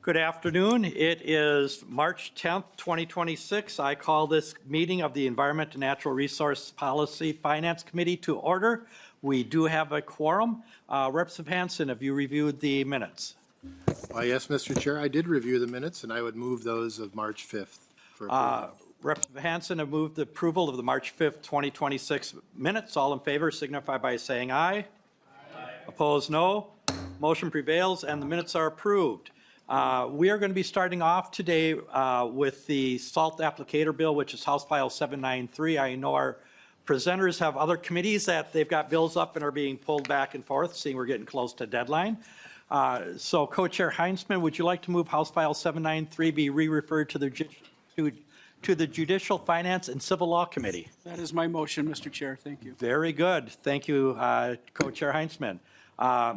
Good afternoon. It is March 10th, 2026. I call this meeting of the Environment and Natural Resource Policy Finance Committee to order. We do have a quorum. Representative Hanson, have you reviewed the minutes? Yes, Mr. Chair, I did review the minutes, and I would move those of March 5th for approval. Representative Hanson have moved the approval of the March 5th, 2026 minutes. All in favor signify by saying aye. Aye. Opposed, no. Motion prevails, and the minutes are approved. We are going to be starting off today with the salt applicator bill, which is House File 793. I know our presenters have other committees that they've got bills up and are being pulled back and forth, seeing we're getting close to deadline. So Co-Chair Heinzman, would you like to move House File 793 be re-referred to the Judicial Finance and Civil Law Committee? That is my motion, Mr. Chair. Thank you. Very good. Thank you, Co-Chair Heinzman.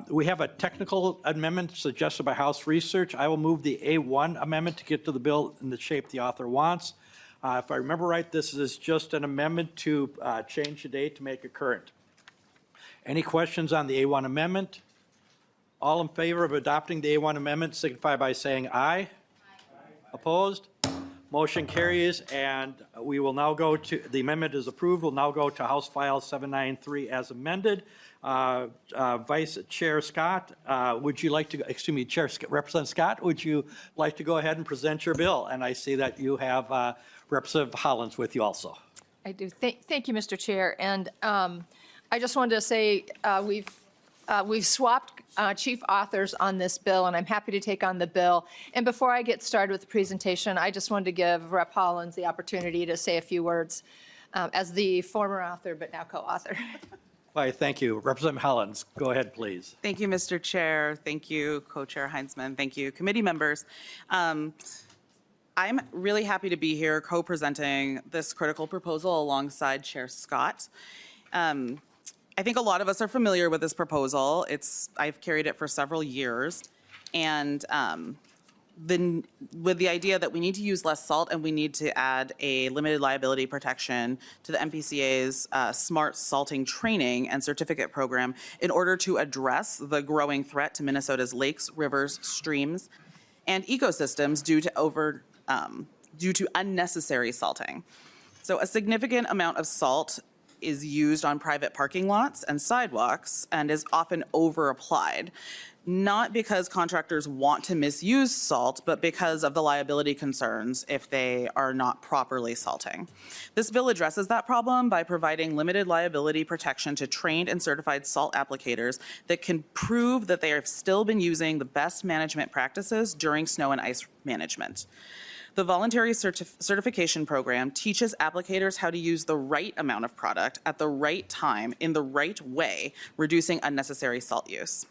We have a technical amendment suggested by House Research. I will move the A1 amendment to get to the bill in the shape the author wants. If I remember right, this is just an amendment to change the date to make it current. Any questions on the A1 amendment? All in favor of adopting the A1 amendment signify by saying aye. Aye. Opposed? Motion carries, and we will now go to, the amendment is approved. We'll now go to House File 793 as amended. Vice Chair Scott, would you like to, Representative Scott, would you like to go ahead and present your bill? And I see that you have Representative Hollins with you also. I do. Thank you, Mr. Chair. And I just wanted to say we've swapped chief authors on this bill, and I'm happy to take on the bill. And before I get started with the presentation, I just wanted to give Rep. Hollins the opportunity to say a few words as the former author, but now co-author. Why, thank you. Representative Hollins, go ahead, please. Thank you, Mr. Chair. Thank you, Co-Chair Heinzman. Thank you, committee members. I'm really happy to be here co-presenting this critical proposal alongside Chair Scott. I think a lot of us are familiar with this proposal. I've carried it for several years, and with the idea that we need to use less salt and we need to add a limited liability protection to the MPCA's smart salting training and certificate program in order to address the growing threat to Minnesota's lakes, rivers, streams, and ecosystems due to unnecessary salting. So a significant amount of salt is used on private parking lots and sidewalks and is often over-applied, not because contractors want to misuse salt, but because of the liability concerns if they are not properly salting. This bill addresses that problem by providing limited liability protection to trained and certified salt applicators that can prove that they have still been using the best management practices during snow and ice management. The voluntary certification program teaches applicators how to use the right amount of product at the right time in the right way, reducing unnecessary salt use.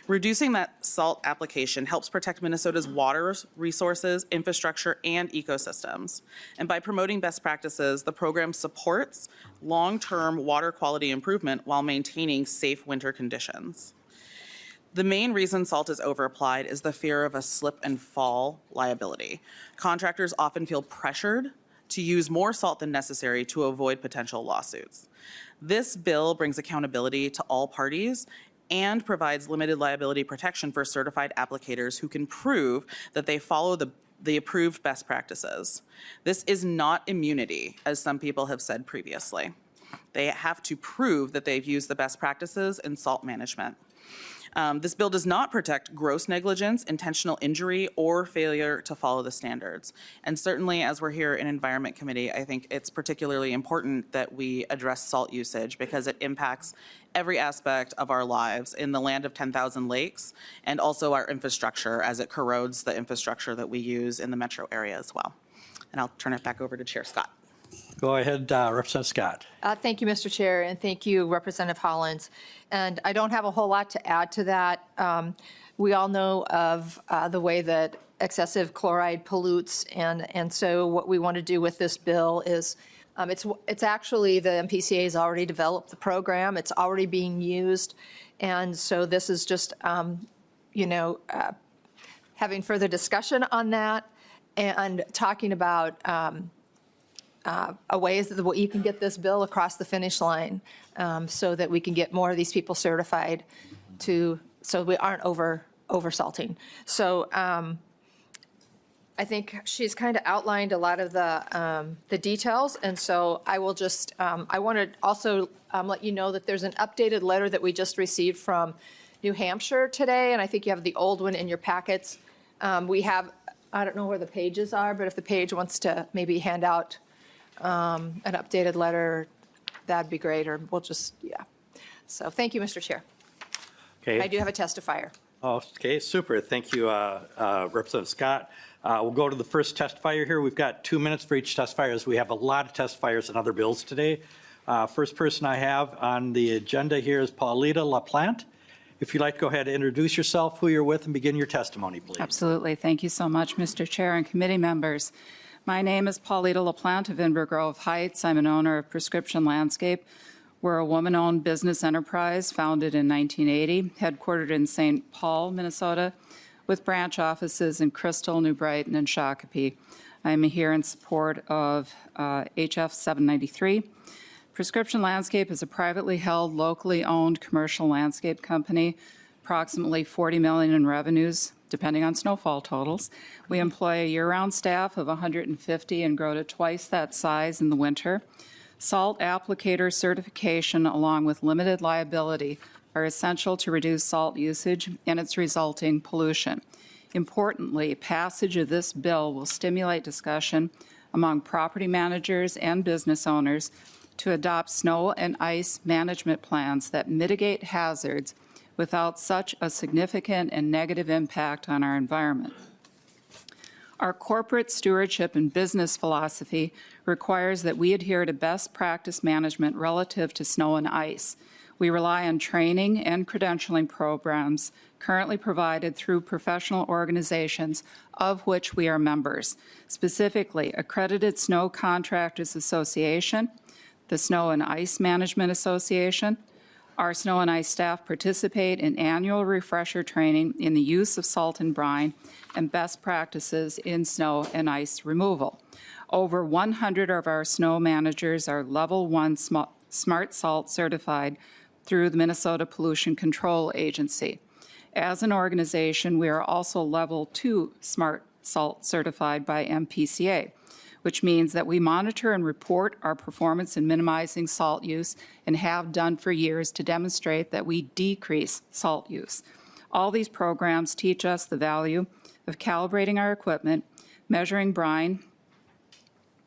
Reducing that salt application helps protect Minnesota's water resources, infrastructure, and ecosystems. And by promoting best practices, the program supports long-term water quality improvement while maintaining safe winter conditions. The main reason salt is overapplied is the fear of a slip and fall liability. Contractors often feel pressured to use more salt than necessary to avoid potential lawsuits. This bill brings accountability to all parties and provides limited liability protection for certified applicators who can prove that they follow the approved best practices. This is not immunity, as some people have said previously. They have to prove that they've used the best practices in salt management. This bill does not protect gross negligence, intentional injury, or failure to follow the standards. And certainly, as we're here in Environment Committee, I think it's particularly important that we address salt usage because it impacts every aspect of our lives in the land of 10,000 lakes and also our infrastructure as it corrodes the infrastructure that we use in the metro area as well. And I'll turn it back over to Chair Scott. Go ahead, Representative Scott. Thank you, Mr. Chair, and thank you, Representative Hollins. And I don't have a whole lot to add to that. We all know of the way that excessive chloride pollutes, and so what we want to do with this bill is it's actually the MPCA has already developed the program. It's already being used, and so this is just having further discussion on that and talking about ways that you can get this bill across the finish line so that we can get more of these people certified so we aren't over salting. So I think she's kind of outlined a lot of the details, and so I will just, I want to also let you know that there's an updated letter that we just received from New Hampshire today, and I think you have the old one in your packets. We have, I don't know where the pages are, but if the page wants to maybe hand out an updated letter, that'd be great, or we'll just, yeah. So thank you, Mr. Chair. Okay. I do have a testifier. Okay, super. Thank you, Representative Scott. We'll go to the first testifier here. We've got 2 minutes for each testifier, as we have a lot of testifiers and other bills today. First person I have on the agenda here is Paulita LaPlante. If you'd like to go ahead and introduce yourself, who you're with, and begin your testimony, please. Absolutely. Thank you so much, Mr. Chair and committee members. My name is Paulita LaPlante of Inver Grove Heights. I'm an owner of Prescription Landscape. We're a woman-owned business enterprise founded in 1980, headquartered in St. Paul, Minnesota, with branch offices in Crystal, New Brighton, and Shakopee. I'm here in support of HF 793. Prescription Landscape is a privately held, locally owned commercial landscape company, approximately $40 million in revenues, depending on snowfall totals. We employ a year-round staff of 150 and grow to twice that size in the winter. Salt applicator certification, along with limited liability, are essential to reduce salt usage and its resulting pollution. Importantly, passage of this bill will stimulate discussion among property managers and business owners to adopt snow and ice management plans that mitigate hazards without such a significant and negative impact on our environment. Our corporate stewardship and business philosophy requires that we adhere to best practice management relative to snow and ice. We rely on training and credentialing programs currently provided through professional organizations of which we are members, specifically Accredited Snow Contractors Association, the Snow and Ice Management Association. Our snow and ice staff participate in annual refresher training in the use of salt and brine and best practices in snow and ice removal. Over 100 of our snow managers are Level 1 Smart Salt certified through the Minnesota Pollution Control Agency. As an organization, we are also Level 2 Smart Salt certified by MPCA, which means that we monitor and report our performance in minimizing salt use and have done for years to demonstrate that we decrease salt use. All these programs teach us the value of calibrating our equipment, measuring brine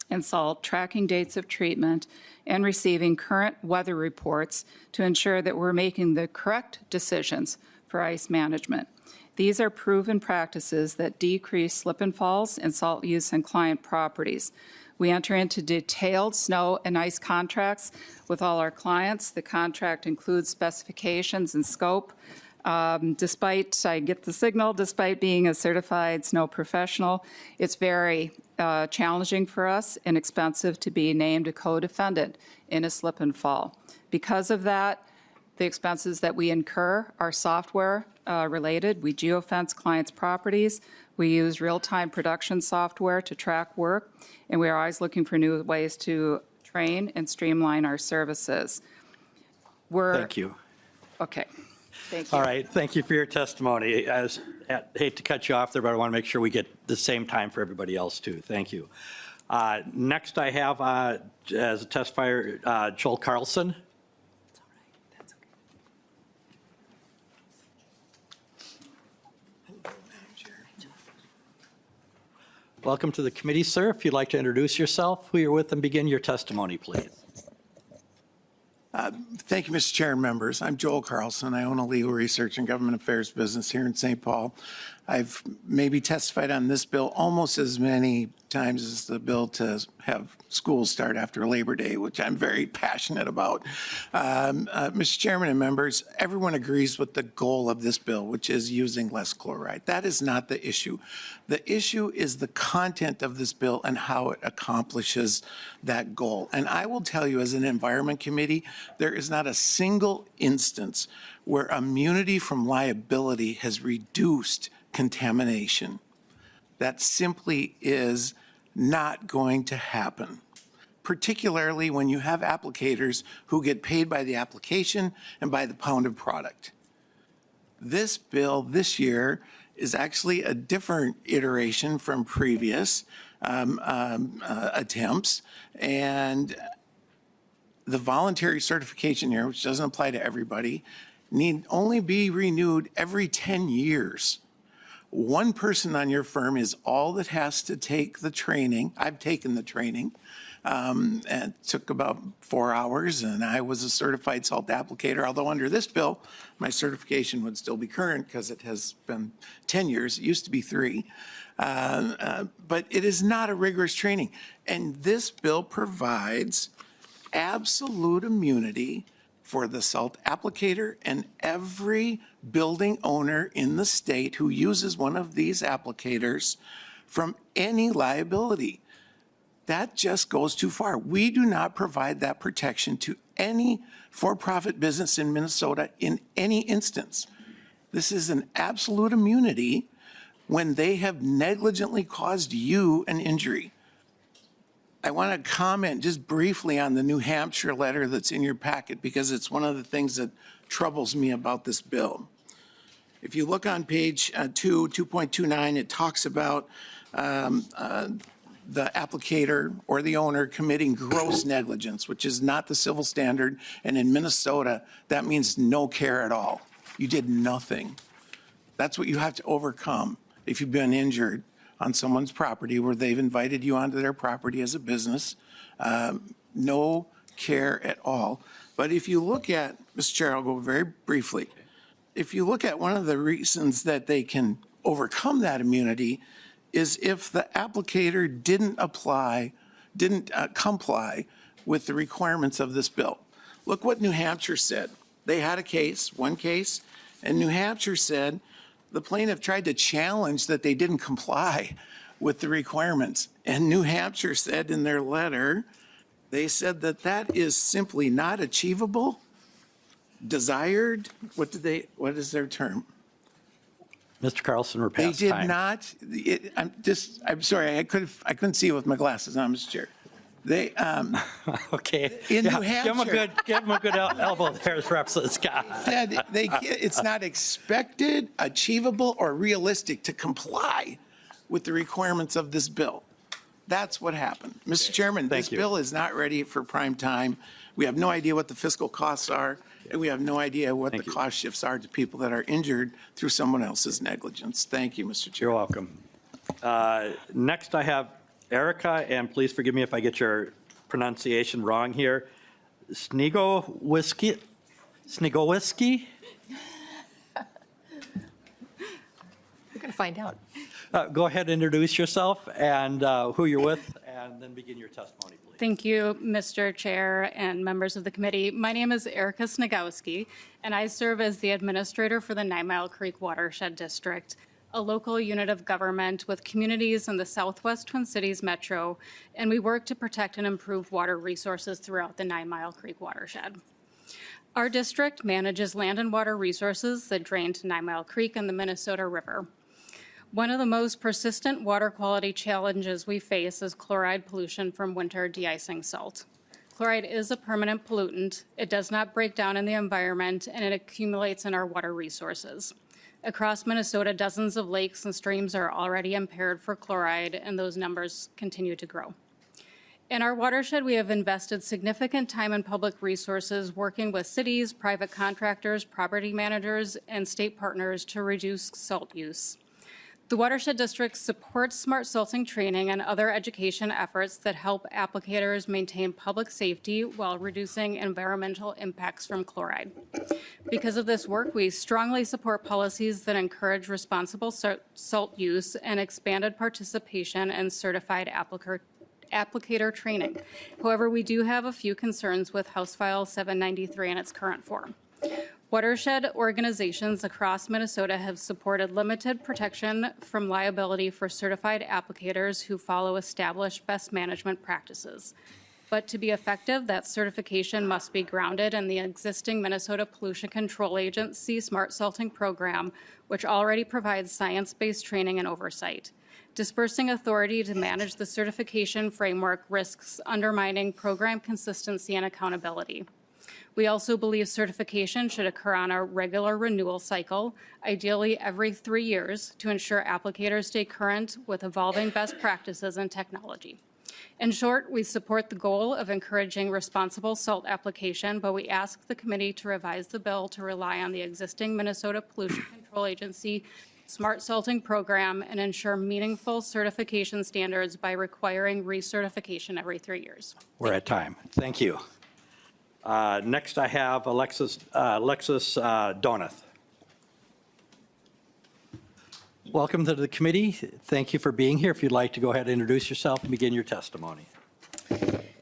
and salt, tracking dates of treatment, and receiving current weather reports to ensure that we're making the correct decisions for ice management. These are proven practices that decrease slip and falls and salt use on client properties. We enter into detailed snow and ice contracts with all our clients. The contract includes specifications and scope. Despite, I get the signal, despite being a certified snow professional, it's very challenging for us and expensive to be named a co-defendant in a slip and fall. Because of that, the expenses that we incur are software related. We geofence clients' properties. We use real-time production software to track work, and we are always looking for new ways to train and streamline our services. Thank you. Okay. Thank you. All right, thank you for your testimony. I hate to cut you off there, but I want to make sure we get the same time for everybody else, too. Thank you. Next, I have, as a testifier, Joel Carlson. Welcome to the committee, sir. If you'd like to introduce yourself, who you're with, and begin your testimony, please. Thank you, Mr. Chair and members. I'm Joel Carlson. I own a legal research and government affairs business here in St. Paul. I've maybe testified on this bill almost as many times as the bill to have schools start after Labor Day, which I'm very passionate about. Mr. Chairman and members, everyone agrees with the goal of this bill, which is using less chloride. That is not the issue. The issue is the content of this bill and how it accomplishes that goal. And I will tell you, as an Environment Committee, there is not a single instance where immunity from liability has reduced contamination. That simply is not going to happen, particularly when you have applicators who get paid by the application and by the pound of product. This bill this year is actually a different iteration from previous attempts. And the voluntary certification here, which doesn't apply to everybody, need only be renewed every 10 years. One person on your firm is all that has to take the training. I've taken the training. And it took about 4 hours, and I was a certified salt applicator, although under this bill, my certification would still be current because it has been 10 years. It used to be 3. But it is not a rigorous training. And this bill provides absolute immunity for the salt applicator and every building owner in the state who uses one of these applicators from any liability. That just goes too far. We do not provide that protection to any for-profit business in Minnesota in any instance. This is an absolute immunity when they have negligently caused you an injury. I want to comment just briefly on the New Hampshire letter that's in your packet because it's one of the things that troubles me about this bill. If you look on page 2.29, it talks about the applicator or the owner committing gross negligence, which is not the civil standard. And in Minnesota, that means no care at all. You did nothing. That's what you have to overcome if you've been injured on someone's property where they've invited you onto their property as a business. No care at all. But if you look at, Mr. Chair, I'll go very briefly. If you look at one of the reasons that they can overcome that immunity is if the applicator didn't comply with the requirements of this bill. Look what New Hampshire said. They had a case, one case, and New Hampshire said the plaintiff tried to challenge that they didn't comply with the requirements. And New Hampshire said in their letter, they said that that is simply not achievable, desired, what is their term? Mr. Carlson, we're They past did time. not, I'm sorry, I couldn't see it with my glasses on, Mr. Chair. They, Okay. In New Give him a good elbow there, Representative Scott. said it's not expected, achievable, or realistic to comply with the requirements of this bill. That's what happened. Mr. Chairman, this Thank you. bill is not ready for prime time. We have no idea what the fiscal costs are, and we have no idea what the Thank you. cost shifts are to people that are injured through someone else's negligence. Thank you, Mr. Chair. You're welcome. Next, I have Erica, and please forgive me if I get your pronunciation wrong here. Snigowiski? We're going to find out. Go ahead, introduce yourself and who you're with, and then begin your testimony, please. Thank you, Mr. Chair and members of the committee. My name is Erica Snagowski, and I serve as the administrator for the 9 Mile Creek Watershed District, a local unit of government with communities in the Southwest Twin Cities Metro, and we work to protect and improve water resources throughout the 9 Mile Creek watershed. Our district manages land and water resources that drain to 9 Mile Creek and the Minnesota River. One of the most persistent water quality challenges we face is chloride pollution from winter de-icing salt. Chloride is a permanent pollutant. It does not break down in the environment, and it accumulates in our water resources. Across Minnesota, dozens of lakes and streams are already impaired for chloride, and those numbers continue to grow. In our watershed, we have invested significant time and public resources working with cities, private contractors, property managers, and state partners to reduce salt use. The Watershed District supports smart salting training and other education efforts that help applicators maintain public safety while reducing environmental impacts from chloride. Because of this work, we strongly support policies that encourage responsible salt use and expanded participation in certified applicator training. However, we do have a few concerns with House File 793 in its current form. Watershed organizations across Minnesota have supported limited protection from liability for certified applicators who follow established best management practices. But to be effective, that certification must be grounded in the existing Minnesota Pollution Control Agency Smart Salting Program, which already provides science-based training and oversight. Dispersing authority to manage the certification framework risks undermining program consistency and accountability. We also believe certification should occur on a regular renewal cycle, ideally every 3 years, to ensure applicators stay current with evolving best practices and technology. In short, we support the goal of encouraging responsible salt application, but we ask the committee to revise the bill to rely on the existing Minnesota Pollution Control Agency smart salting program and ensure meaningful certification standards by requiring recertification every 3 years. We're at time. Thank you. Next, I have Alexis Donath. Welcome to the committee. Thank you for being here. If you'd like to go ahead and introduce yourself and begin your testimony.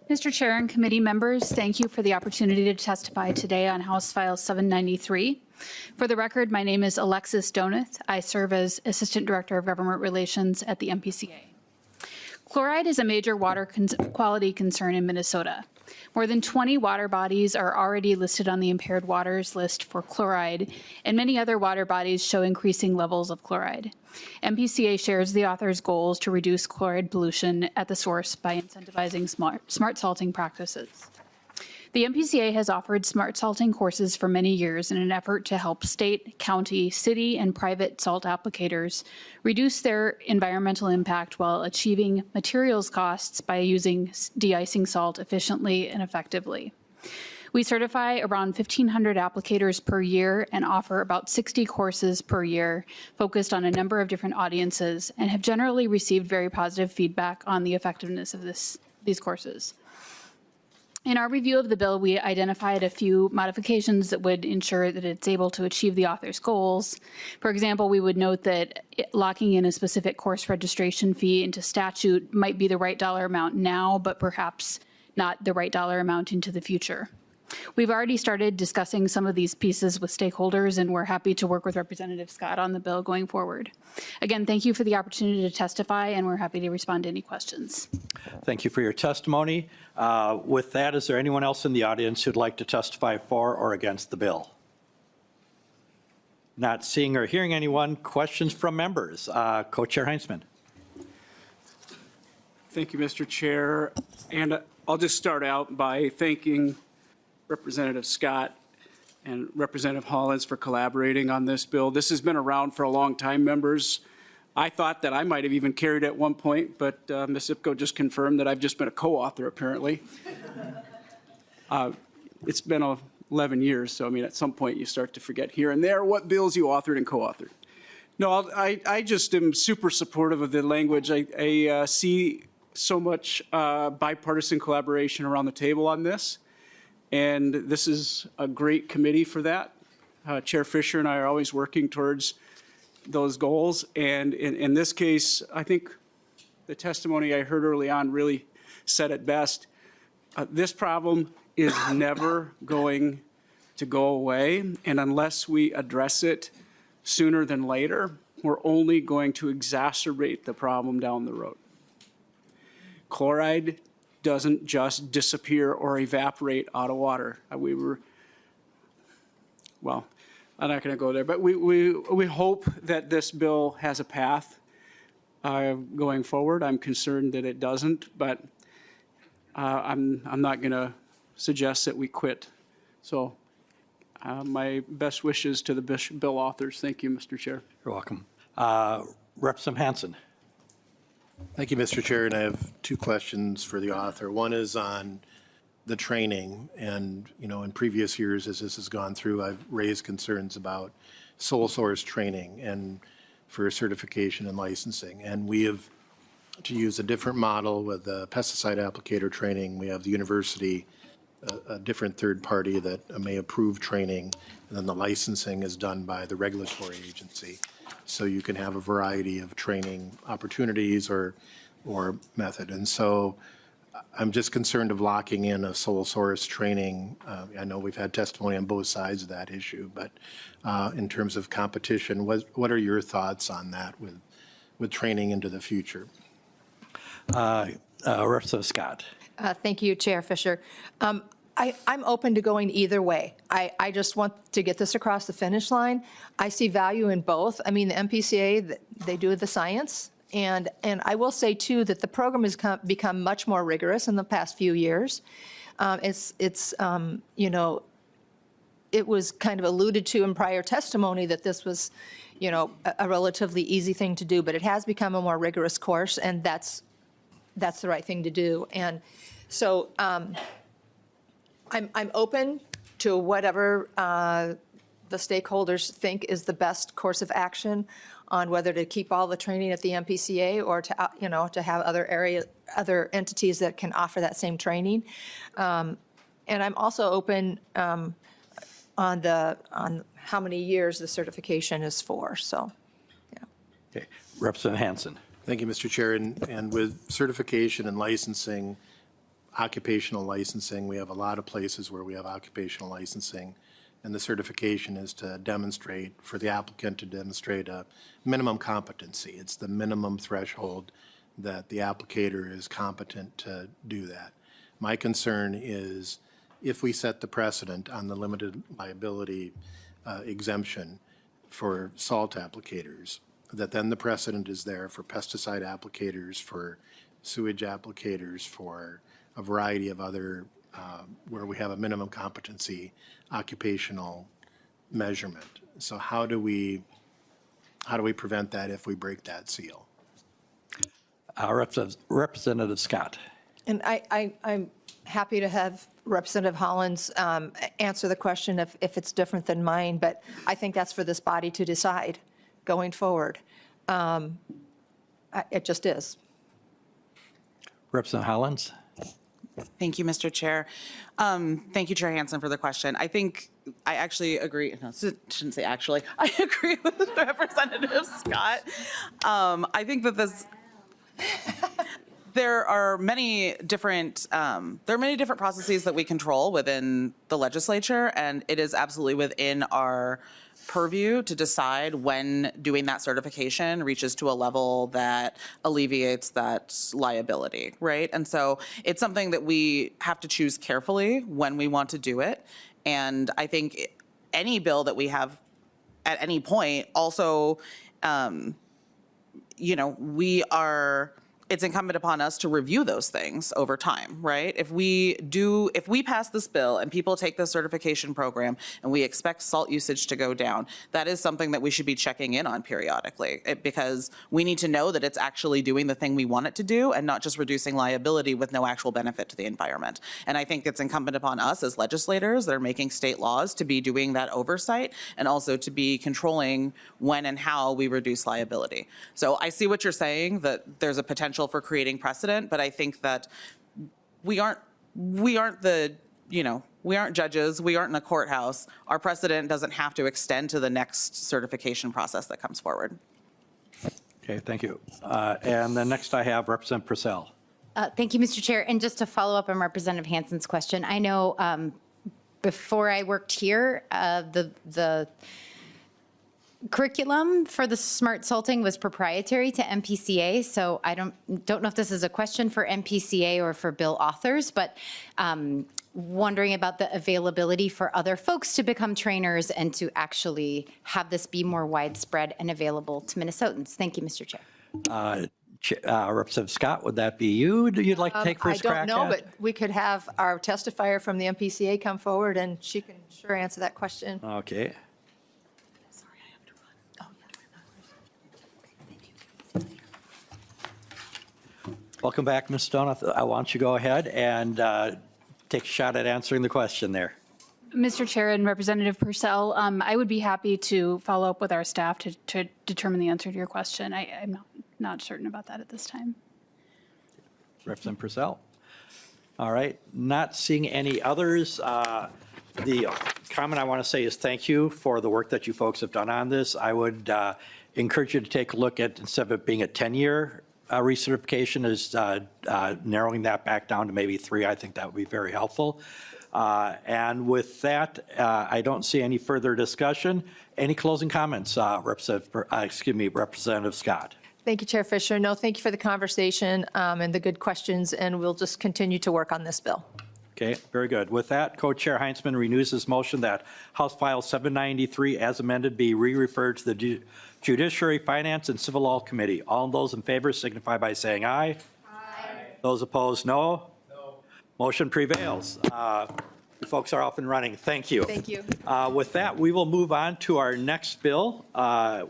Mr. Chair and committee members, thank you for the opportunity to testify today on House File 793. For the record, my name is Alexis Donath. I serve as Assistant Director of Government Relations at the MPCA. Chloride is a major water quality concern in Minnesota. More than 20 water bodies are already listed on the impaired waters list for chloride, and many other water bodies show increasing levels of chloride. MPCA shares the author's goals to reduce chloride pollution at the source by incentivizing smart salting practices. The MPCA has offered smart salting courses for many years in an effort to help state, county, city, and private salt applicators reduce their environmental impact while achieving materials costs by using de-icing salt efficiently and effectively. We certify around 1,500 applicators per year and offer about 60 courses per year focused on a number of different audiences and have generally received very positive feedback on the effectiveness of these courses. In our review of the bill, we identified a few modifications that would ensure that it's able to achieve the author's goals. For example, we would note that locking in a specific course registration fee into statute might be the right dollar amount now, but perhaps not the right dollar amount into the future. We've already started discussing some of these pieces with stakeholders, and we're happy to work with Representative Scott on the bill going forward. Again, thank you for the opportunity to testify, and we're happy to respond to any questions. Thank you for your testimony. With that, is there anyone else in the audience who'd like to testify for or against the bill? Not seeing or hearing anyone. Questions from members? Co-Chair Heinzman. Thank you, Mr. Chair. And I'll just start out by thanking Representative Scott and Representative Hollins for collaborating on this bill. This has been around for a long time, members. I thought that I might have even carried it at one point, but Ms. Ipko just confirmed that I've just been a co-author, apparently. It's been 11 years, so I mean, at some point you start to forget here and there what bills you authored and co-authored. No, I just am super supportive of the language. I see so much bipartisan collaboration around the table on this. And this is a great committee for that. Chair Fisher and I are always working towards those goals. And in this case, I think the testimony I heard early on really said it best. This problem is never going to go away. And unless we address it sooner than later, we're only going to exacerbate the problem down the road. Chloride doesn't just disappear or evaporate out of water. Well, I'm not going to go there, but we hope that this bill has a path going forward. I'm concerned that it doesn't, but I'm not going to suggest that we quit. So my best wishes to the bill authors. Thank you, Mr. Chair. You're welcome. Representative Hansen. Thank you, Mr. Chair, and I have two questions for the author. One is on the training, and, you know, in previous years, as this has gone through, I've raised concerns about sole source training and for certification and licensing. And we have to use a different model with the pesticide applicator training. We have the university, a different third party that may approve training, and then the licensing is done by the regulatory agency. So you can have a variety of training opportunities or method. And so I'm just concerned of locking in a sole source training. I know we've had testimony on both sides of that issue, but in terms of competition, what are your thoughts on that with training into the future? Representative Scott. Thank you, Chair Fisher. I'm open to going either way. I just want to get this across the finish line. I see value in both. I mean, the MPCA, they do the science. And I will say, too, that the program has become much more rigorous in the past few years. You know, it was kind of alluded to in prior testimony that this was, a relatively easy thing to do, but it has become a more rigorous course, and that's the right thing to do. And so I'm open to whatever the stakeholders think is the best course of action on whether to keep all the training at the MPCA or to have other entities that can offer that same training. And I'm also open on how many years the certification is for, so, yeah. Okay, Representative Hanson. Thank you, Mr. Chair. And with certification and licensing, occupational licensing, we have a lot of places where we have occupational licensing. And the certification is to demonstrate, for the applicant to demonstrate a minimum competency. It's the minimum threshold that the applicator is competent to do that. My concern is if we set the precedent on the limited liability exemption for salt applicators, that then the precedent is there for pesticide applicators, for sewage applicators, for a variety of other, where we have a minimum competency occupational measurement. So how do we prevent that if we break that seal? Representative Scott. And I'm happy to have Representative Hollins answer the question if it's different than mine, but I think that's for this body to decide going forward. It just is. Representative Hollins. Thank you, Mr. Chair. Thank you, Chair Hansen, for the question. I think I actually agree. No, shouldn't say actually. I agree with Representative Scott. I think that there are many different processes that we control within the legislature, and it is absolutely within our purview to decide when doing that certification reaches to a level that alleviates that liability, right? And so it's something that we have to choose carefully when we want to do it. And I think any bill that we have at any point also, it's incumbent upon us to review those things over time, right? If we pass this bill and people take the certification program and we expect salt usage to go down, that is something that we should be checking in on periodically, because we need to know that it's actually doing the thing we want it to do and not just reducing liability with no actual benefit to the environment. And I think it's incumbent upon us as legislators that are making state laws to be doing that oversight and also to be controlling when and how we reduce liability. So I see what you're saying, that there's a potential for creating precedent, but I think that we aren't judges, we aren't in a courthouse. Our precedent doesn't have to extend to the next certification process that comes forward. Okay, thank you. And then next I have Representative Pursell. Thank you, Mr. Chair. And just to follow up on Representative Hanson's question, I know before I worked here, the curriculum for the smart salting was proprietary to MPCA, so I don't know if this is a question for MPCA or for bill authors, but wondering about the availability for other folks to become trainers and to actually have this be more widespread and available to Minnesotans. Thank you, Mr. Chair. Representative Scott, would that be you? You'd like to take first crack I don't know, at? but we could have our testifier from the MPCA come forward, and she can sure answer that question. Okay. Welcome back, Ms. Donath. I want you to go ahead and take a shot at answering the question there. Mr. Chair and Representative Pursell, I would be happy to follow up with our staff to determine the answer to your question. I'm not certain about that at this time. Representative Pursell. All right, not seeing any others. The comment I want to say is thank you for the work that you folks have done on this. I would encourage you to take a look at, instead of it being a 10-year recertification, is narrowing that back down to maybe 3. I think that would be very helpful. And with that, I don't see any further discussion. Any closing comments, Representative Scott? Thank you, Chair Fisher. No, thank you for the conversation and the good questions, and we'll just continue to work on this bill. Okay, very good. With that, Co-Chair Heinzman renews his motion that House File 793 as amended be re-referred to the Judiciary, Finance, and Civil Law Committee. All those in favor signify by saying aye. Aye. Those opposed, no. No. Motion prevails. Folks are off and running. Thank you. Thank you. With that, we will move on to our next bill.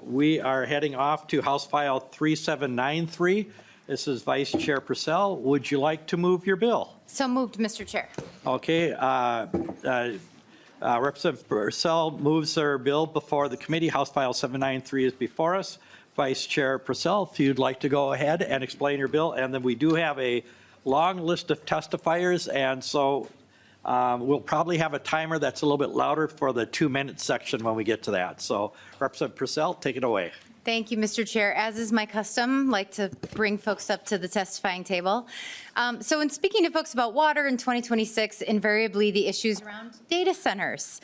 We are heading off to House File 3793. This is Vice Chair Pursell. Would you like to move your bill? So moved, Mr. Chair. Okay. Representative Pursell moves her bill before the committee. House File 793 is before us. Vice Chair Pursell, if you'd like to go ahead and explain your bill. And then we do have a long list of testifiers, and so we'll probably have a timer that's a little bit louder for the 2-minute section when we get to that. So Representative Pursell, take it away. Thank you, Mr. Chair. As is my custom, like to bring folks up to the testifying table. So in speaking to folks about water in 2026, invariably the issues around data centers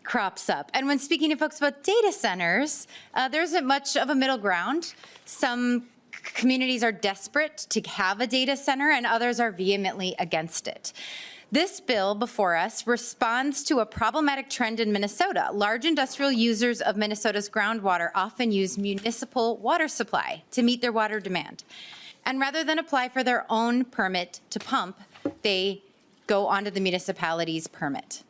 crops up. And when speaking to folks about data centers, there isn't much of a middle ground. Some communities are desperate to have a data center and others are vehemently against it. This bill before us responds to a problematic trend in Minnesota. Large industrial users of Minnesota's groundwater often use municipal water supply to meet their water demand. And rather than apply for their own permit to pump, they go onto the municipality's permit.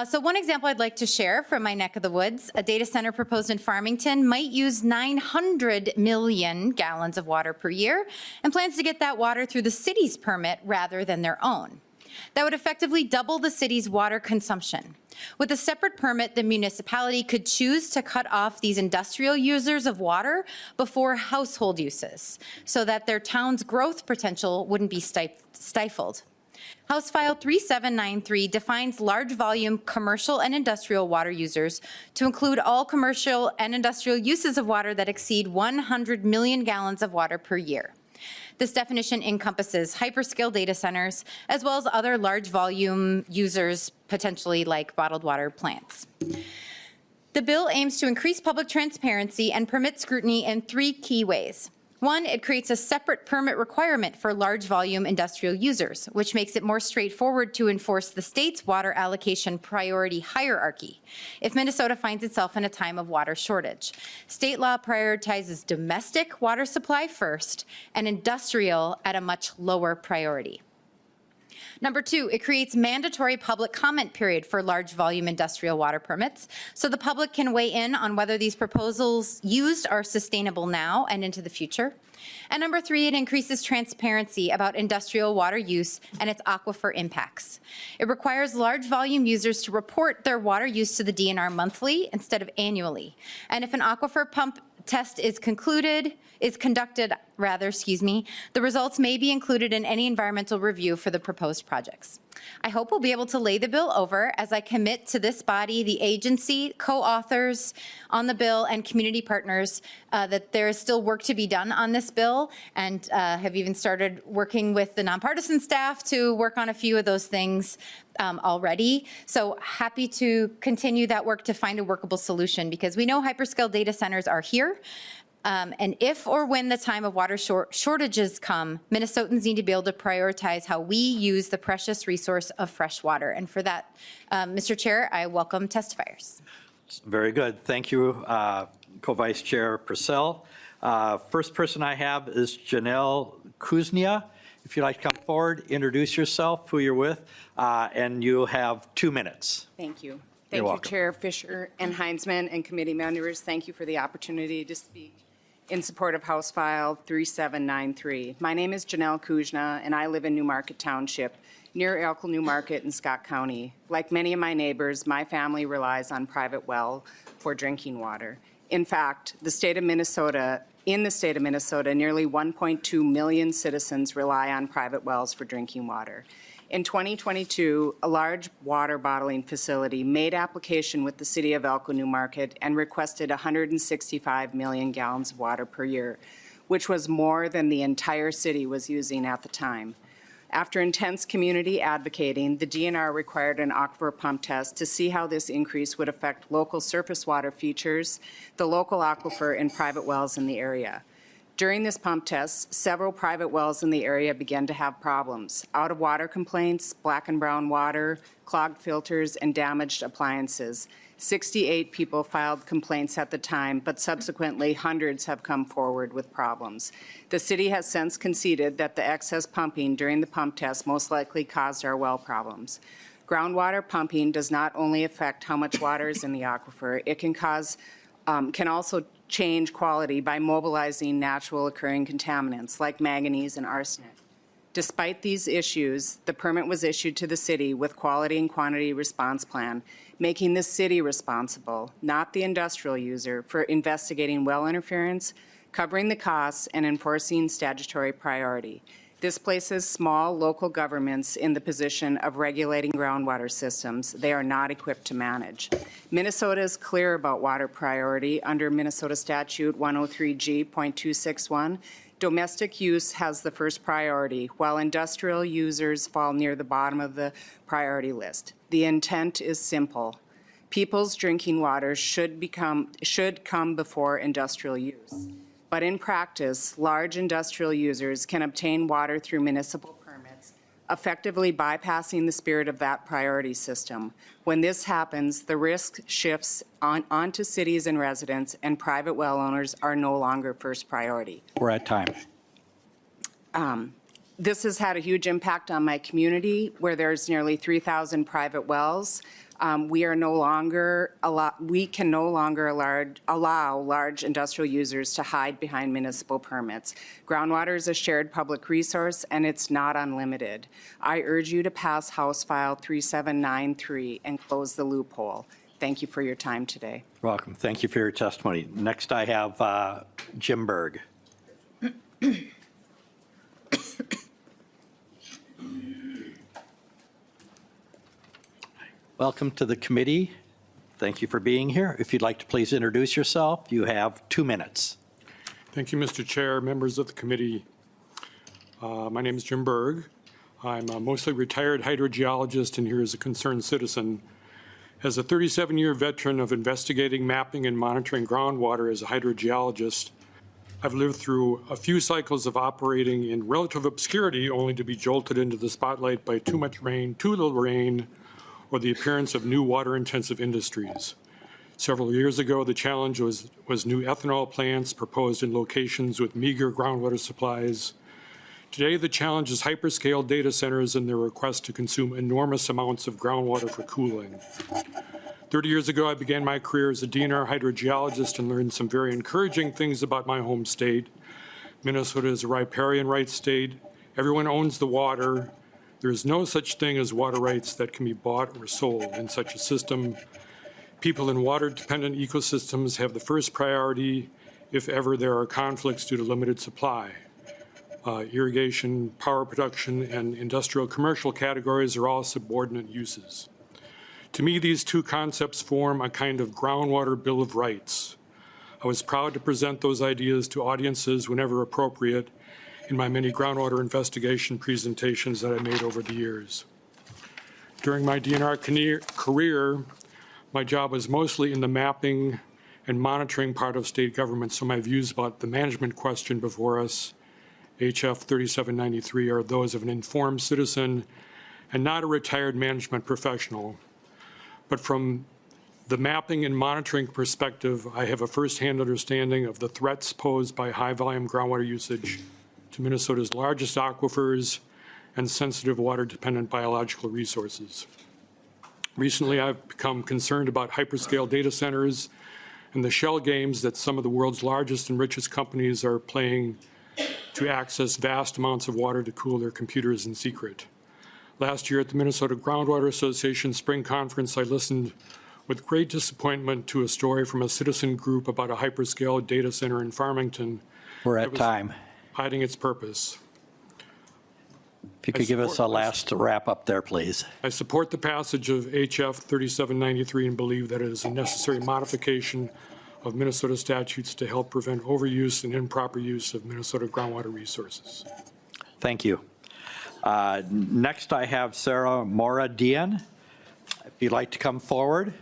So one example I'd like to share from my neck of the woods, a data center proposed in Farmington might use 900 million gallons of water per year and plans to get that water through the city's permit rather than their own. That would effectively double the city's water consumption. With a separate permit, the municipality could choose to cut off these industrial users of water before household uses so that their town's growth potential wouldn't be stifled. House File 3793 defines large volume commercial and industrial water users to include all commercial and industrial uses of water that exceed 100 million gallons of water per year. This definition encompasses hyperscale data centers, as well as other large volume users, potentially like bottled water plants. The bill aims to increase public transparency and permit scrutiny in 3 key ways. 1, it creates a separate permit requirement for large volume industrial users, which makes it more straightforward to enforce the state's water allocation priority hierarchy if Minnesota finds itself in a time of water shortage. State law prioritizes domestic water supply first and industrial at a much lower priority. Number 2, it creates mandatory public comment period for large volume industrial water permits, so the public can weigh in on whether these proposals used are sustainable now and into the future. And number 3, it increases transparency about industrial water use and its aquifer impacts. It requires large volume users to report their water use to the DNR monthly instead of annually. And if an aquifer pump test is conducted, the results may be included in any environmental review for the proposed projects. I hope we'll be able to lay the bill over as I commit to this body, the agency, co-authors on the bill, and community partners that there is still work to be done on this bill, and have even started working with the nonpartisan staff to work on a few of those things already. So happy to continue that work to find a workable solution, because we know hyperscale data centers are here. And if or when the time of water shortages come, Minnesotans need to be able to prioritize how we use the precious resource of fresh water. And for that, Mr. Chair, I welcome testifiers. Very good. Thank you, Co-Vice Chair Pursell. First person I have is Janelle Kuznia. If you'd like to come forward, introduce yourself, who you're with, and you have 2 minutes. Thank you. You're Thank you, welcome. Chair Fisher and Heinzman and committee members. Thank you for the opportunity to speak in support of House File 3793. My name is Janelle Kuzna, and I live in New Market Township, near Elko New Market in Scott County. Like many of my neighbors, my family relies on private well for drinking water. In fact, in the state of Minnesota, nearly 1.2 million citizens rely on private wells for drinking water. In 2022, a large water bottling facility made application with the city of Elko New Market and requested 165 million gallons of water per year, which was more than the entire city was using at the time. After intense community advocating, the DNR required an aquifer pump test to see how this increase would affect local surface water features, the local aquifer, and private wells in the area. During this pump test, several private wells in the area began to have problems: out of water complaints, black and brown water, clogged filters, and damaged appliances. 68 people filed complaints at the time, but subsequently hundreds have come forward with problems. The city has since conceded that the excess pumping during the pump test most likely caused our well problems. Groundwater pumping does not only affect how much water is in the aquifer, it can also change quality by mobilizing natural occurring contaminants like manganese and arsenic. Despite these issues, the permit was issued to the city with quality and quantity response plan, making the city responsible, not the industrial user, for investigating well interference, covering the costs, and enforcing statutory priority. This places small local governments in the position of regulating groundwater systems they are not equipped to manage. Minnesota is clear about water priority under Minnesota Statute 103G.261. Domestic use has the first priority, while industrial users fall near the bottom of the priority list. The intent is simple. People's drinking water should come before industrial use. But in practice, large industrial users can obtain water through municipal permits, effectively bypassing the spirit of that priority system. When this happens, the risk shifts onto cities and residents, and private well owners are no longer first priority. We're at time. This has had a huge impact on my community, where there's nearly 3,000 private wells. We can no longer allow large industrial users to hide behind municipal permits. Groundwater is a shared public resource, and it's not unlimited. I urge you to pass House File 3793 and close the loophole. Thank you for your time today. You're welcome. Thank you for your testimony. Next, I have Jim Berg. Welcome to the committee. Thank you for being here. If you'd like to please introduce yourself, you have 2 minutes. Thank you, Mr. Chair, members of the committee. My name is Jim Berg. I'm a mostly retired hydrogeologist and here as a concerned citizen. As a 37-year veteran of investigating, mapping, and monitoring groundwater as a hydrogeologist, I've lived through a few cycles of operating in relative obscurity only to be jolted into the spotlight by too much rain, too little rain, or the appearance of new water-intensive industries. Several years ago, the challenge was new ethanol plants proposed in locations with meager groundwater supplies. Today, the challenge is hyperscale data centers and their request to consume enormous amounts of groundwater for cooling. 30 years ago, I began my career as a DNR hydrogeologist and learned some very encouraging things about my home state. Minnesota is a riparian rights state. Everyone owns the water. There is no such thing as water rights that can be bought or sold in such a system. People in water-dependent ecosystems have the first priority if ever there are conflicts due to limited supply. Irrigation, power production, and industrial commercial categories are all subordinate uses. To me, these two concepts form a kind of groundwater Bill of Rights. I was proud to present those ideas to audiences whenever appropriate in my many groundwater investigation presentations that I made over the years. During my DNR career, my job was mostly in the mapping and monitoring part of state government, so my views about the management question before us, HF 3793, are those of an informed citizen and not a retired management professional. But from the mapping and monitoring perspective, I have a firsthand understanding of the threats posed by high-volume groundwater usage to Minnesota's largest aquifers and sensitive water-dependent biological resources. Recently, I've become concerned about hyperscale data centers and the shell games that some of the world's largest and richest companies are playing to access vast amounts of water to cool their computers in secret. Last year at the Minnesota Groundwater Association Spring Conference, I listened with great disappointment to a story from a citizen group about a hyperscale data center in Farmington. We're at time. Hiding its purpose. If you could give us a last wrap up there, please. I support the passage of HF 3793 and believe that it is a necessary modification of Minnesota statutes to help prevent overuse and improper use of Minnesota groundwater resources. Thank you. Next, I have Sarah Moradian. If you'd like to come forward,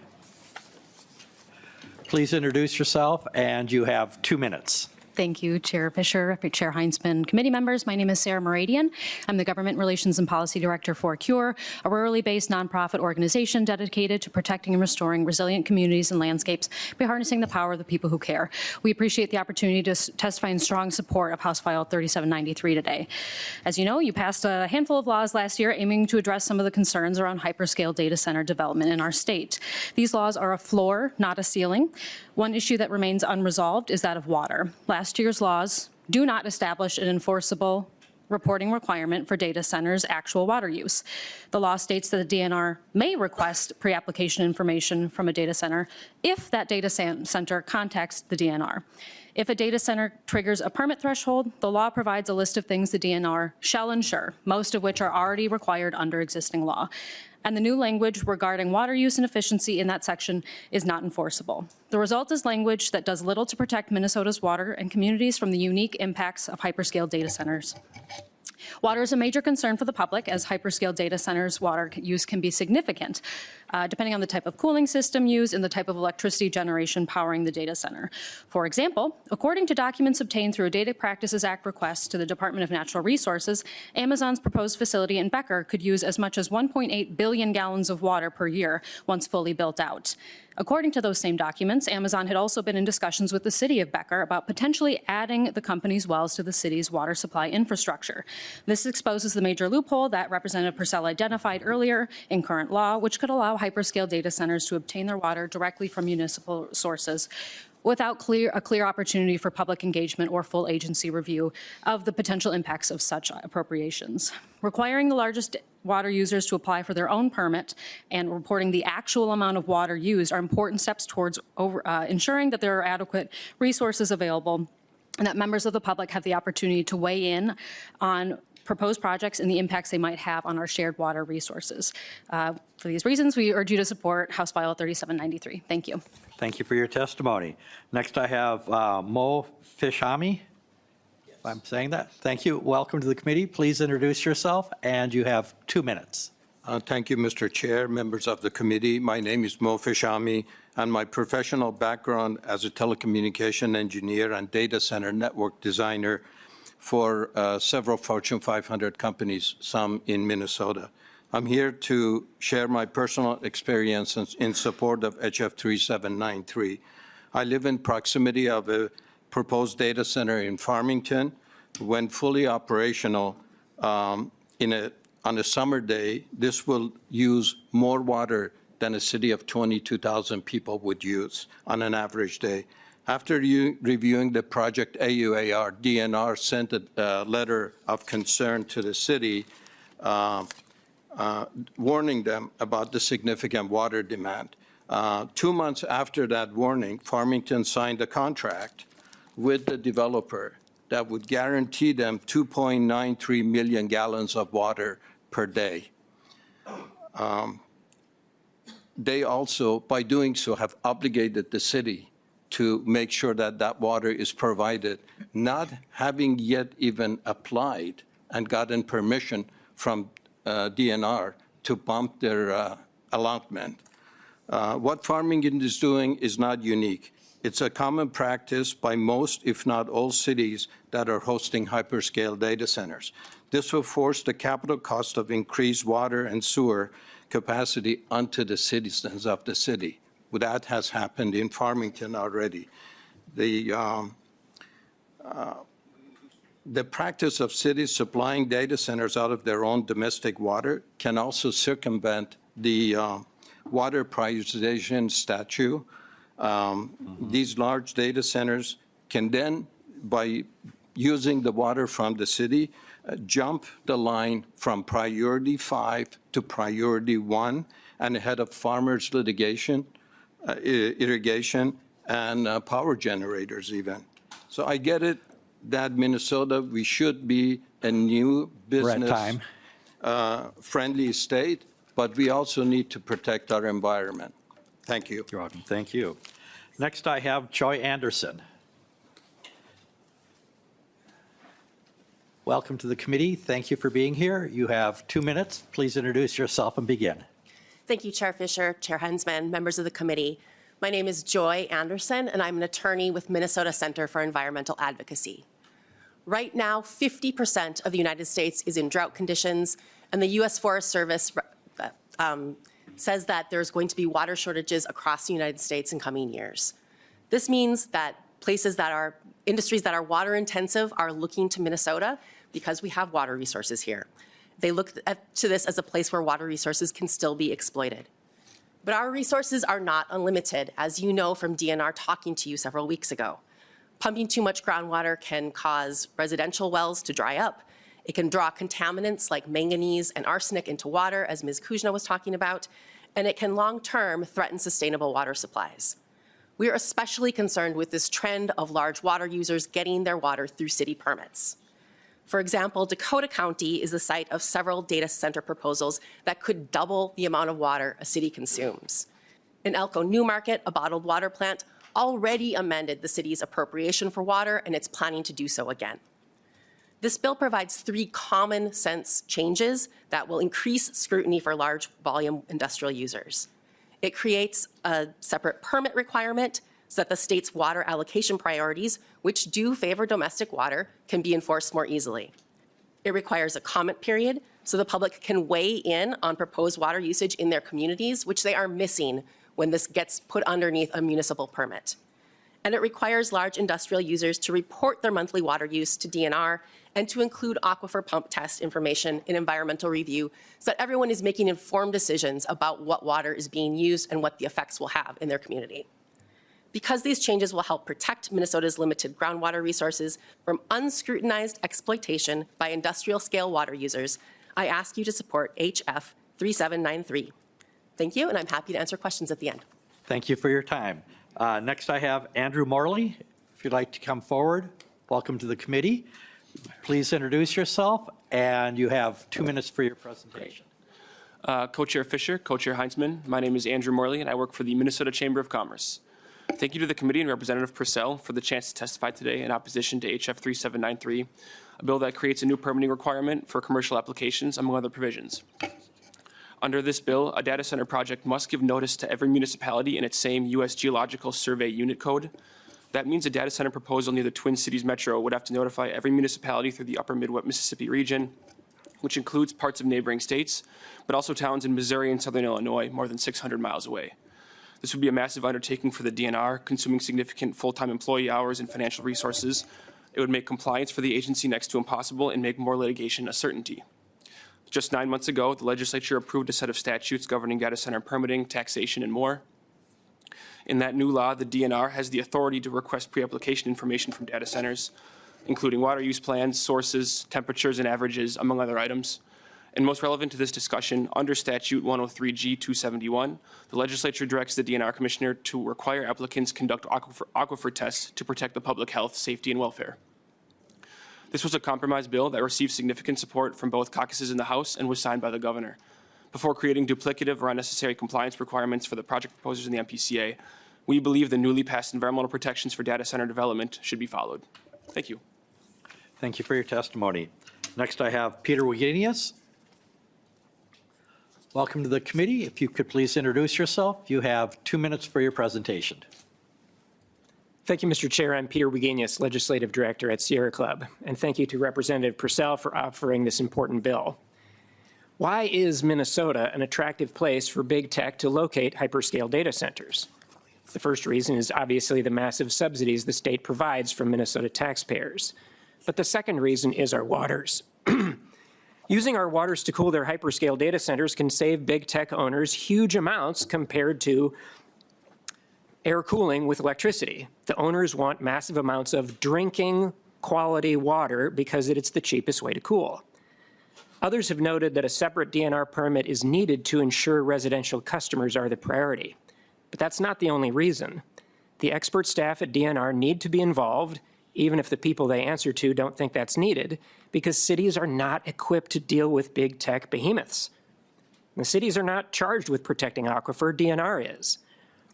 please introduce yourself, and you have 2 minutes. Thank you, Chair Fisher, Chair Heinzman, committee members. My name is Sarah Moradian. I'm the Government Relations and Policy Director for CURE, a rurally based nonprofit organization dedicated to protecting and restoring resilient communities and landscapes by harnessing the power of the people who care. We appreciate the opportunity to testify in strong support of House File 3793 today. As you know, you passed a handful of laws last year aiming to address some of the concerns around hyperscale data center development in our state. These laws are a floor, not a ceiling. One issue that remains unresolved is that of water. Last year's laws do not establish an enforceable reporting requirement for data centers' actual water use. The law states that the DNR may request pre-application information from a data center if that data center contacts the DNR. If a data center triggers a permit threshold, the law provides a list of things the DNR shall ensure, most of which are already required under existing law. And the new language regarding water use and efficiency in that section is not enforceable. The result is language that does little to protect Minnesota's water and communities from the unique impacts of hyperscale data centers. Water is a major concern for the public as hyperscale data centers' water use can be significant, depending on the type of cooling system used and the type of electricity generation powering the data center. For example, according to documents obtained through a Data Practices Act request to the Department of Natural Resources, Amazon's proposed facility in Becker could use as much as 1.8 billion gallons of water per year once fully built out. According to those same documents, Amazon had also been in discussions with the city of Becker about potentially adding the company's wells to the city's water supply infrastructure. This exposes the major loophole that Representative Pursell identified earlier in current law, which could allow hyperscale data centers to obtain their water directly from municipal sources without a clear opportunity for public engagement or full agency review of the potential impacts of such appropriations. Requiring the largest water users to apply for their own permit and reporting the actual amount of water used are important steps towards ensuring that there are adequate resources available and that members of the public have the opportunity to weigh in on proposed projects and the impacts they might have on our shared water resources. For these reasons, we urge you to support House File 3793. Thank you. Thank you for your testimony. Next, I have Mo Fishami. If I'm saying that. Thank you. Welcome to the committee. Please introduce yourself, and you have 2 minutes. Thank you, Mr. Chair, members of the committee. My name is Mo Fishami, and my professional background as a telecommunication engineer and data center network designer for several Fortune 500 companies, some in Minnesota. I'm here to share my personal experiences in support of HF 3793. I live in proximity of a proposed data center in Farmington. When fully operational on a summer day, this will use more water than a city of 22,000 people would use on an average day. After reviewing the project AUAR, DNR sent a letter of concern to the city warning them about the significant water demand. 2 months after that warning, Farmington signed a contract with the developer that would guarantee them 2.93 million gallons of water per day. They also, by doing so, have obligated the city to make sure that that water is provided, not having yet even applied and gotten permission from DNR to bump their allotment. What Farmington is doing is not unique. It's a common practice by most, if not all, cities that are hosting hyperscale data centers. This will force the capital cost of increased water and sewer capacity onto the citizens of the city. That has happened in Farmington already. The practice of cities supplying data centers out of their own domestic water can also circumvent the water privatization statute. These large data centers can then, by using the water from the city, jump the line from priority 5 to priority 1 and ahead of farmers' litigation, irrigation, and power generators even. So I get it that Minnesota, we should be a new business friendly state, but we also need to protect our environment. Thank you. You're welcome. Thank you. Next, I have Joy Anderson. Welcome to the committee. Thank you for being here. You have 2 minutes. Please introduce yourself and begin. Thank you, Chair Fisher, Chair Heinzman, members of the committee. My name is Joy Anderson, and I'm an attorney with Minnesota Center for Environmental Advocacy. Right now, 50% of the United States is in drought conditions, and the U.S. Forest Service says that there's going to be water shortages across the United States in coming years. This means that industries that are water intensive are looking to Minnesota because we have water resources here. They look to this as a place where water resources can still be exploited. But our resources are not unlimited, as you know from DNR talking to you several weeks ago. Pumping too much groundwater can cause residential wells to dry up. It can draw contaminants like manganese and arsenic into water, as Ms. Kuzna was talking about, and it can long-term threaten sustainable water supplies. We are especially concerned with this trend of large water users getting their water through city permits. For example, Dakota County is the site of several data center proposals that could double the amount of water a city consumes. In Elko New Market, a bottled water plant already amended the city's appropriation for water, and it's planning to do so again. This bill provides 3 common sense changes that will increase scrutiny for large volume industrial users. It creates a separate permit requirement so that the state's water allocation priorities, which do favor domestic water, can be enforced more easily. It requires a comment period so the public can weigh in on proposed water usage in their communities, which they are missing when this gets put underneath a municipal permit. And it requires large industrial users to report their monthly water use to DNR and to include aquifer pump test information in environmental review so that everyone is making informed decisions about what water is being used and what the effects will have in their community. Because these changes will help protect Minnesota's limited groundwater resources from unscrutinized exploitation by industrial-scale water users, I ask you to support HF 3793. Thank you, and I'm happy to answer questions at the end. Thank you for your time. Next, I have Andrew Morley. If you'd like to come forward, welcome to the committee. Please introduce yourself, and you have 2 minutes for your presentation. Co-Chair Fisher, Co-Chair Heinzman, my name is Andrew Morley, and I work for the Minnesota Chamber of Commerce. Thank you to the committee and Representative Pursell for the chance to testify today in opposition to HF 3793, a bill that creates a new permitting requirement for commercial applications, among other provisions. Under this bill, a data center project must give notice to every municipality in its same U.S. Geological Survey unit code. That means a data center proposal near the Twin Cities Metro would have to notify every municipality through the upper Midwest Mississippi region, which includes parts of neighboring states, but also towns in Missouri and southern Illinois, more than 600 miles away. This would be a massive undertaking for the DNR, consuming significant full-time employee hours and financial resources. It would make compliance for the agency next to impossible and make more litigation a certainty. Just 9 months ago, the legislature approved a set of statutes governing data center permitting, taxation, and more. In that new law, the DNR has the authority to request pre-application information from data centers, including water use plans, sources, temperatures, and averages, among other items. And most relevant to this discussion, under Statute 103G 271, the legislature directs the DNR commissioner to require applicants conduct aquifer tests to protect the public health, safety, and welfare. This was a compromise bill that received significant support from both caucuses in the House and was signed by the governor. Before creating duplicative or unnecessary compliance requirements for the project proposers in the MPCA, we believe the newly passed environmental protections for data center development should be followed. Thank you. Thank you for your testimony. Next, I have Peter Wagenius. Welcome to the committee. If you could please introduce yourself. You have 2 minutes for your presentation. Thank you, Mr. Chair. I'm Peter Wagenius, Legislative Director at Sierra Club. And thank you to Representative Pursell for offering this important bill. Why is Minnesota an attractive place for big tech to locate hyperscale data centers? The first reason is obviously the massive subsidies the state provides from Minnesota taxpayers. But the second reason is our waters. Using our waters to cool their hyperscale data centers can save big tech owners huge amounts compared to air cooling with electricity. The owners want massive amounts of drinking quality water because it's the cheapest way to cool. Others have noted that a separate DNR permit is needed to ensure residential customers are the priority. But that's not the only reason. The expert staff at DNR need to be involved, even if the people they answer to don't think that's needed, because cities are not equipped to deal with big tech behemoths. The cities are not charged with protecting aquifer, DNR is.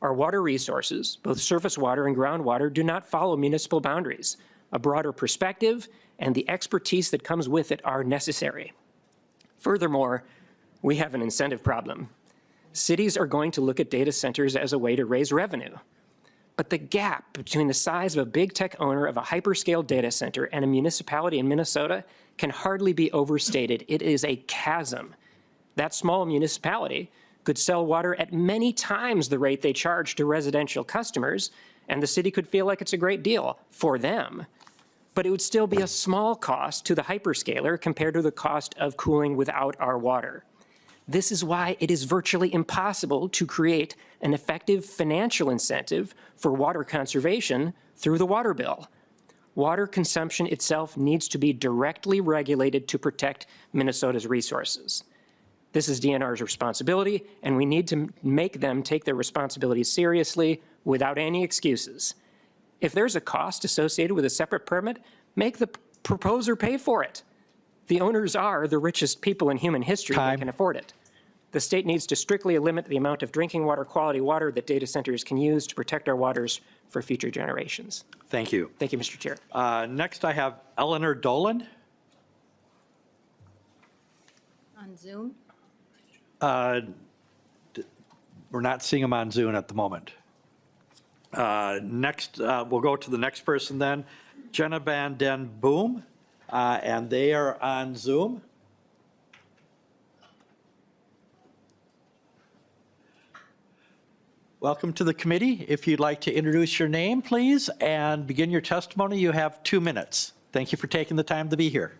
Our water resources, both surface water and groundwater, do not follow municipal boundaries. A broader perspective and the expertise that comes with it are necessary. Furthermore, we have an incentive problem. Cities are going to look at data centers as a way to raise revenue. But the gap between the size of a big tech owner of a hyperscale data center and a municipality in Minnesota can hardly be overstated. It is a chasm. That small municipality could sell water at many times the rate they charge to residential customers, and the city could feel like it's a great deal for them. But it would still be a small cost to the hyperscaler compared to the cost of cooling without our water. This is why it is virtually impossible to create an effective financial incentive for water conservation through the water bill. Water consumption itself needs to be directly regulated to protect Minnesota's resources. This is DNR's responsibility, and we need to make them take their responsibilities seriously without any excuses. If there's a cost associated with a separate permit, make the proposer pay for it. The owners are the richest people in human history that can afford it. The state needs to strictly limit the amount of drinking water, quality water that data centers can use to protect our waters for future generations. Thank you. Thank you, Mr. Chair. Next, I have Eleanor Dolan. On Zoom? We're not seeing them on Zoom at the moment. Next, we'll go to the next person then, Jenna Van Den Boom, and they are on Zoom. Welcome to the committee. If you'd like to introduce your name, please, and begin your testimony, you have 2 minutes. Thank you for taking the time to be here.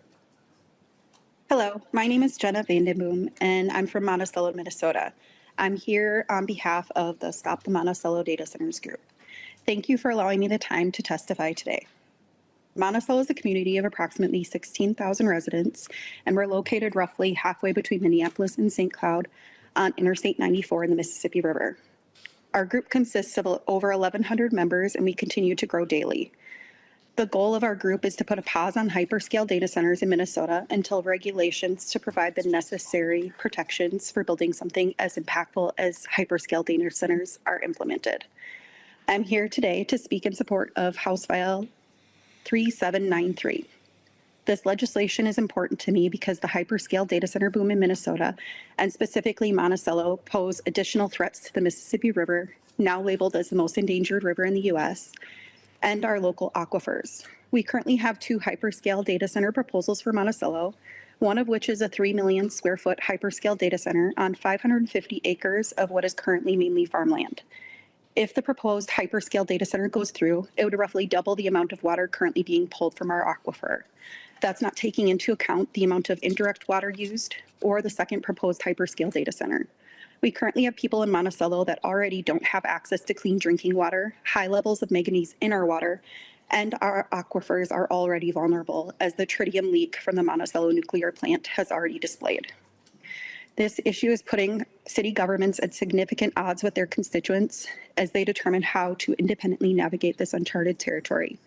Hello, my name is Jenna Van Den Boom, and I'm from Monticello, Minnesota. I'm here on behalf of the Stop the Monticello Data Centers group. Thank you for allowing me the time to testify today. Monticello is a community of approximately 16,000 residents, and we're located roughly halfway between Minneapolis and St. Cloud on Interstate 94 in the Mississippi River. Our group consists of over 1,100 members, and we continue to grow daily. The goal of our group is to put a pause on hyperscale data centers in Minnesota until regulations to provide the necessary protections for building something as impactful as hyperscale data centers are implemented. I'm here today to speak in support of House File 3793. This legislation is important to me because the hyperscale data center boom in Minnesota, and specifically Monticello, pose additional threats to the Mississippi River, now labeled as the most endangered river in the U.S., and our local aquifers. We currently have 2 hyperscale data center proposals for Monticello, one of which is a 3 million square foot hyperscale data center on 550 acres of what is currently mainly farmland. If the proposed hyperscale data center goes through, it would roughly double the amount of water currently being pulled from our aquifer. That's not taking into account the amount of indirect water used or the second proposed hyperscale data center. We currently have people in Monticello that already don't have access to clean drinking water, high levels of manganese in our water, and our aquifers are already vulnerable, as the tritium leak from the Monticello nuclear plant has already displayed. This issue is putting city governments at significant odds with their constituents as they determine how to independently navigate this uncharted territory.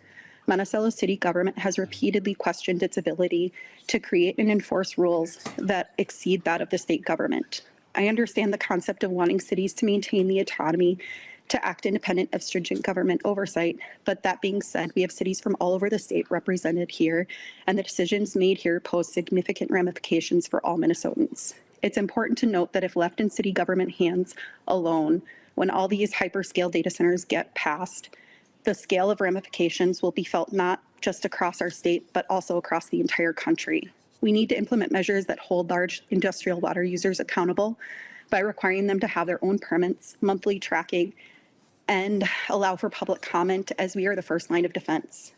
Monticello city government has repeatedly questioned its ability to create and enforce rules that exceed that of the state government. I understand the concept of wanting cities to maintain the autonomy to act independent of stringent government oversight, but that being said, we have cities from all over the state represented here, and the decisions made here pose significant ramifications for all Minnesotans. It's important to note that if left in city government hands alone, when all these hyperscale data centers get passed, the scale of ramifications will be felt not just across our state, but also across the entire country. We need to implement measures that hold large industrial water users accountable by requiring them to have their own permits, monthly tracking, and allow for public comment, as we are the first line of defense.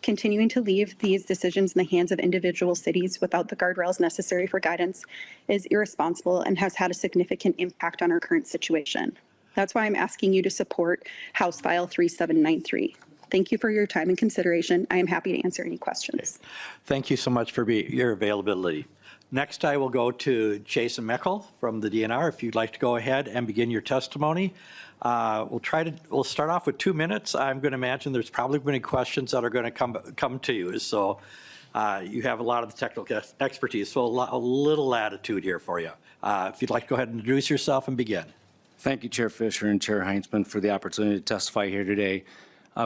Continuing to leave these decisions in the hands of individual cities without the guardrails necessary for guidance is irresponsible and has had a significant impact on our current situation. That's why I'm asking you to support House File 3793. Thank you for your time and consideration. I am happy to answer any questions. Thank you so much for your availability. Next, I will go to Jason Meckel from the DNR. If you'd like to go ahead and begin your testimony. We'll start off with 2 minutes. I'm going to imagine there's probably going to be questions that are going to come to you. So you have a lot of the technical expertise, so a little latitude here for you. If you'd like to go ahead and introduce yourself and begin. Thank you, Chair Fisher and Chair Heinzman, for the opportunity to testify here today.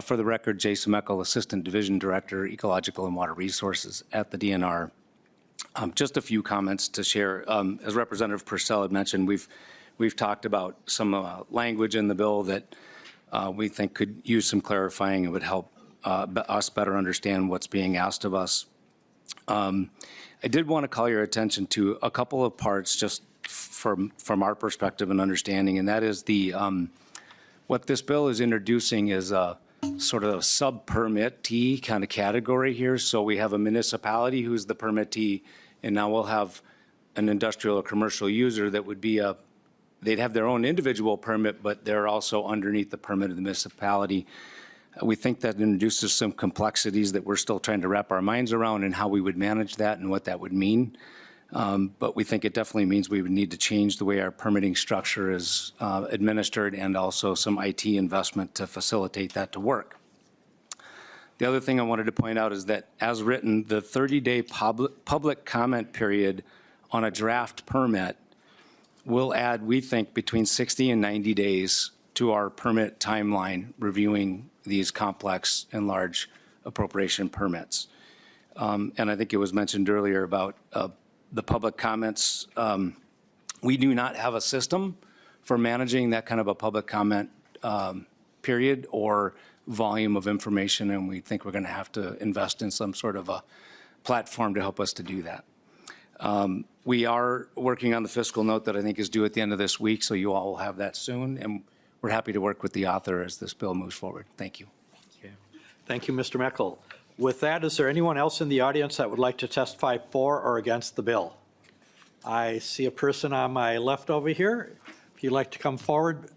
For the record, Jason Meckel, Assistant Division Director, Ecological and Water Resources at the DNR. Just a few comments to share. As Representative Pursell had mentioned, we've we've talked about some language in the bill that we think could use some clarifying and would help us better understand what's being asked of us. I did want to call your attention to a couple of parts just from our perspective and understanding, and that is what this bill is introducing is a sort of a sub-permittee kind of category here. So we have a municipality who's the permittee, and now we'll have an industrial or commercial user that would be they'd have their own individual permit, but they're also underneath the permit of the municipality. We think that introduces some complexities that we're still trying to wrap our minds around and how we would manage that and what that would mean. But we think it definitely means we would need to change the way our permitting structure is administered and also some IT investment to facilitate that to work. The other thing I wanted to point out is that as written, the 30-day public comment period on a draft permit will add, we think, between 60 and 90 days to our permit timeline reviewing these complex and large appropriation permits. And I think it was mentioned earlier about the public comments. We do not have a system for managing that kind of a public comment period or volume of information, and we think we're going to have to invest in some sort of a platform to help us to do that. We are working on the fiscal note that I think is due at the end of this week, so you all will have that soon, and we're happy to work with the author as this bill moves forward. Thank you. Thank you, Mr. Meckel. With that, is there anyone else in the audience that would like to testify for or against the bill? I see a person on my left over here. If you'd like to come forward.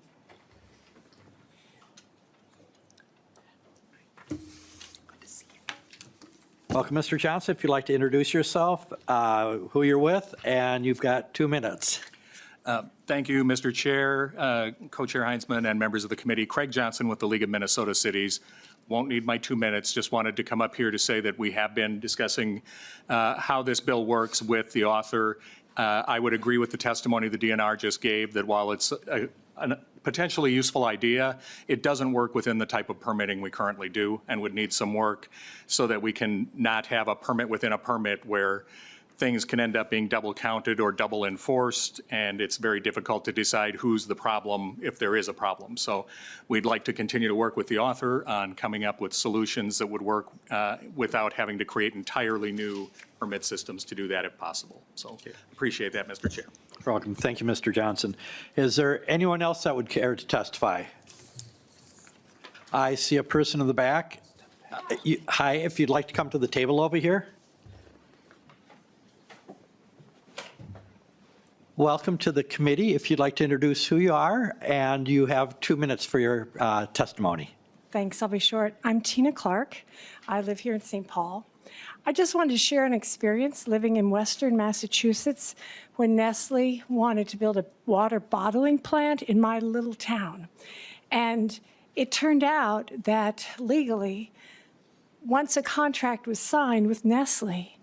Welcome, Mr. Johnson. If you'd like to introduce yourself, who you're with, and you've got 2 minutes. Thank you, Mr. Chair, Co-Chair Heinzman, and members of the committee. Craig Johnson with the League of Minnesota Cities. Won't need my 2 minutes. Just wanted to come up here to say that we have been discussing how this bill works with the author. I would agree with the testimony the DNR just gave that while it's a potentially useful idea, it doesn't work within the type of permitting we currently do and would need some work so that we can not have a permit within a permit where things can end up being double counted or double enforced, and it's very difficult to decide who's the problem if there is a problem. So we'd like to continue to work with the author on coming up with solutions that would work without having to create entirely new permit systems to do that if possible. So appreciate that, Mr. Chair. You're welcome. Thank you, Mr. Johnson. Is there anyone else that would care to testify? I see a person in the back. Hi, if you'd like to come to the table over here. Welcome to the committee. If you'd like to introduce who you are, and you have 2 minutes for your testimony. Thanks, I'll be short. I'm Tina Clark. I live here in St. Paul. I just wanted to share an experience living in Western Massachusetts when Nestle wanted to build a water bottling plant in my little town. And it turned out that legally, once a contract was signed with Nestle,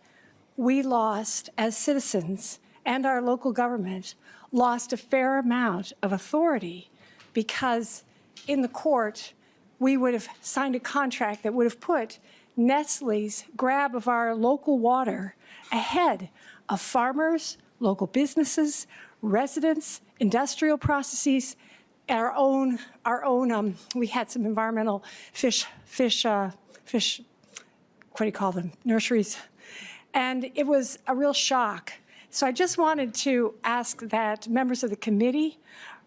we lost, as citizens, and our local government lost a fair amount of authority because in the court, we would have signed a contract that would have put Nestle's grab of our local water ahead of farmers, local businesses, residents, industrial processes, we had some environmental fish, what do you call them, nurseries. And it was a real shock. So I just wanted to ask that members of the committee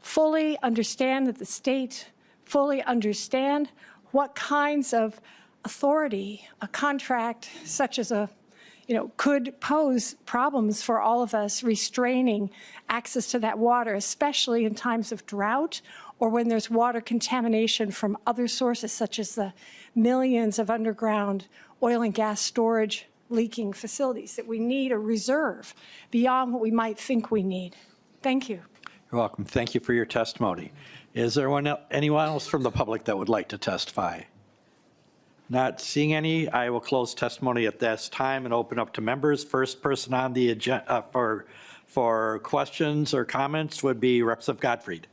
fully understand, that the state fully understand what kinds of authority a contract such as could pose problems for all of us restraining access to that water, especially in times of drought or when there's water contamination from other sources such as the millions of underground oil and gas storage leaking facilities, that we need a reserve beyond what we might think we need. Thank you. You're welcome. Thank you for your testimony. Is there anyone else from the public that would like to testify? Not seeing any, I will close testimony at this time and open up to members. First person on the agenda for questions or comments would be Representative Gottfried.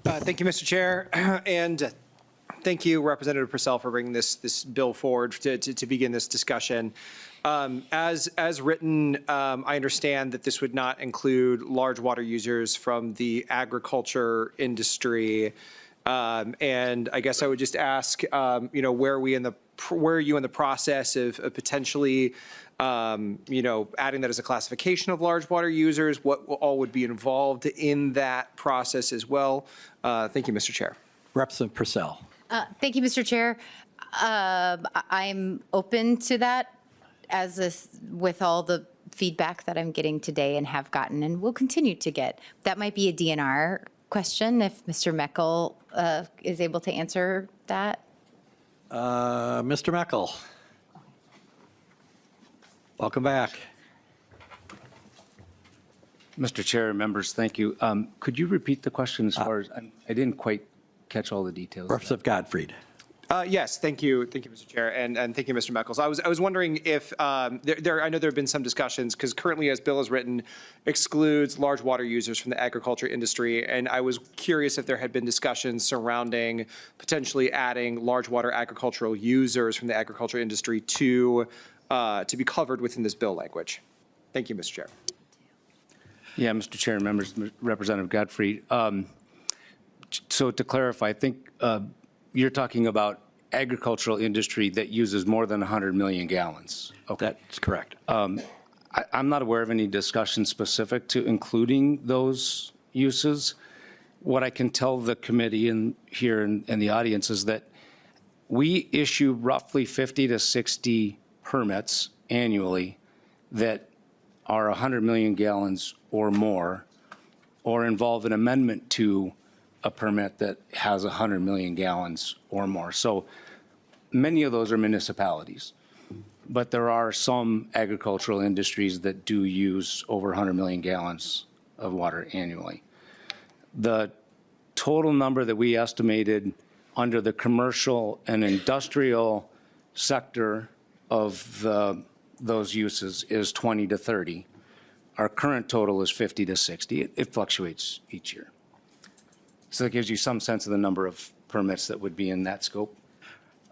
Thank you, Mr. Chair. And Thank you, Representative Pursell, for bringing this bill forward to begin this discussion. As written, I understand that this would not include large water users from the agriculture industry. And I guess I would just ask, where are you in the process of potentially, adding that as a classification of large water users? What all would be involved in that process as well? Thank you, Mr. Chair. Representative Pursell. Thank you, Mr. Chair. I'm open to that with all the feedback that I'm getting today and have gotten and will continue to get. That might be a DNR question if Mr. Meckel is able to answer that. Mr. Meckel. Welcome back. Mr. Chair, members, thank you. Could you repeat the question as far as, I didn't quite catch all the details. Representative Gottfried. Yes, thank you, Mr. Chair, and thank you, Mr. Meckles. I was wondering if I know there have been some discussions because currently, as bill is written, excludes large water users from the agriculture industry, and I was curious if there had been discussions surrounding potentially adding large water agricultural users from the agriculture industry to be covered within this bill language. Thank you, Mr. Chair. Yeah, Mr. Chair, members, Representative Gottfried. So to clarify, I think you're talking about agricultural industry that uses more than 100 million gallons. Okay. That's correct. I'm not aware of any discussion specific to including those uses. What I can tell the committee and here in the audience is that we issue roughly 50 to 60 permits annually that are 100 million gallons or more, or involve an amendment to a permit that has 100 million gallons or more. So many of those are municipalities, but there are some agricultural industries that do use over 100 million gallons of water annually. The total number that we estimated under the commercial and industrial sector of those uses is 20 to 30. Our current total is 50 to 60. It fluctuates each year. So that gives you some sense of the number of permits that would be in that scope.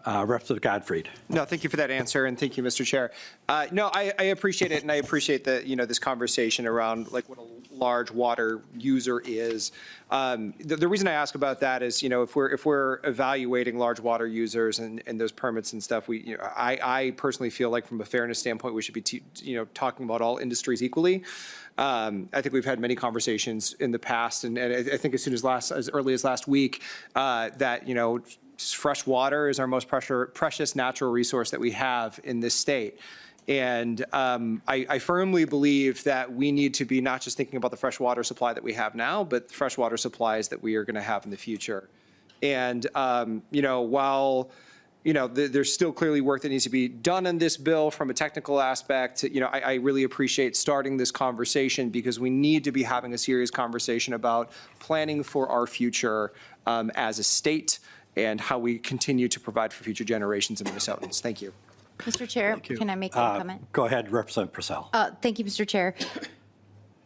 Representative Gottfried. No, thank you for that answer, and thank you, Mr. Chair. No, I appreciate it, and I appreciate the this conversation around like what a large water user is. The reason I ask about that is, if we're evaluating large water users and those permits and stuff, I personally feel like from a fairness standpoint, we should be talking about all industries equally. I think we've had many conversations in the past, and I think as early as last week, that fresh water is our most precious natural resource that we have in this state. And I firmly believe that we need to be not just thinking about the fresh water supply that we have now, but the fresh water supplies that we are going to have in the future. And, while there's still clearly work that needs to be done on this bill from a technical aspect, I really appreciate starting this conversation because we need to be having a serious conversation about planning for our future as a state and how we continue to provide for future generations of Minnesotans. Thank you. Mr. Chair, can I make a comment? Go ahead, Representative Pursell. Thank you, Mr. Chair.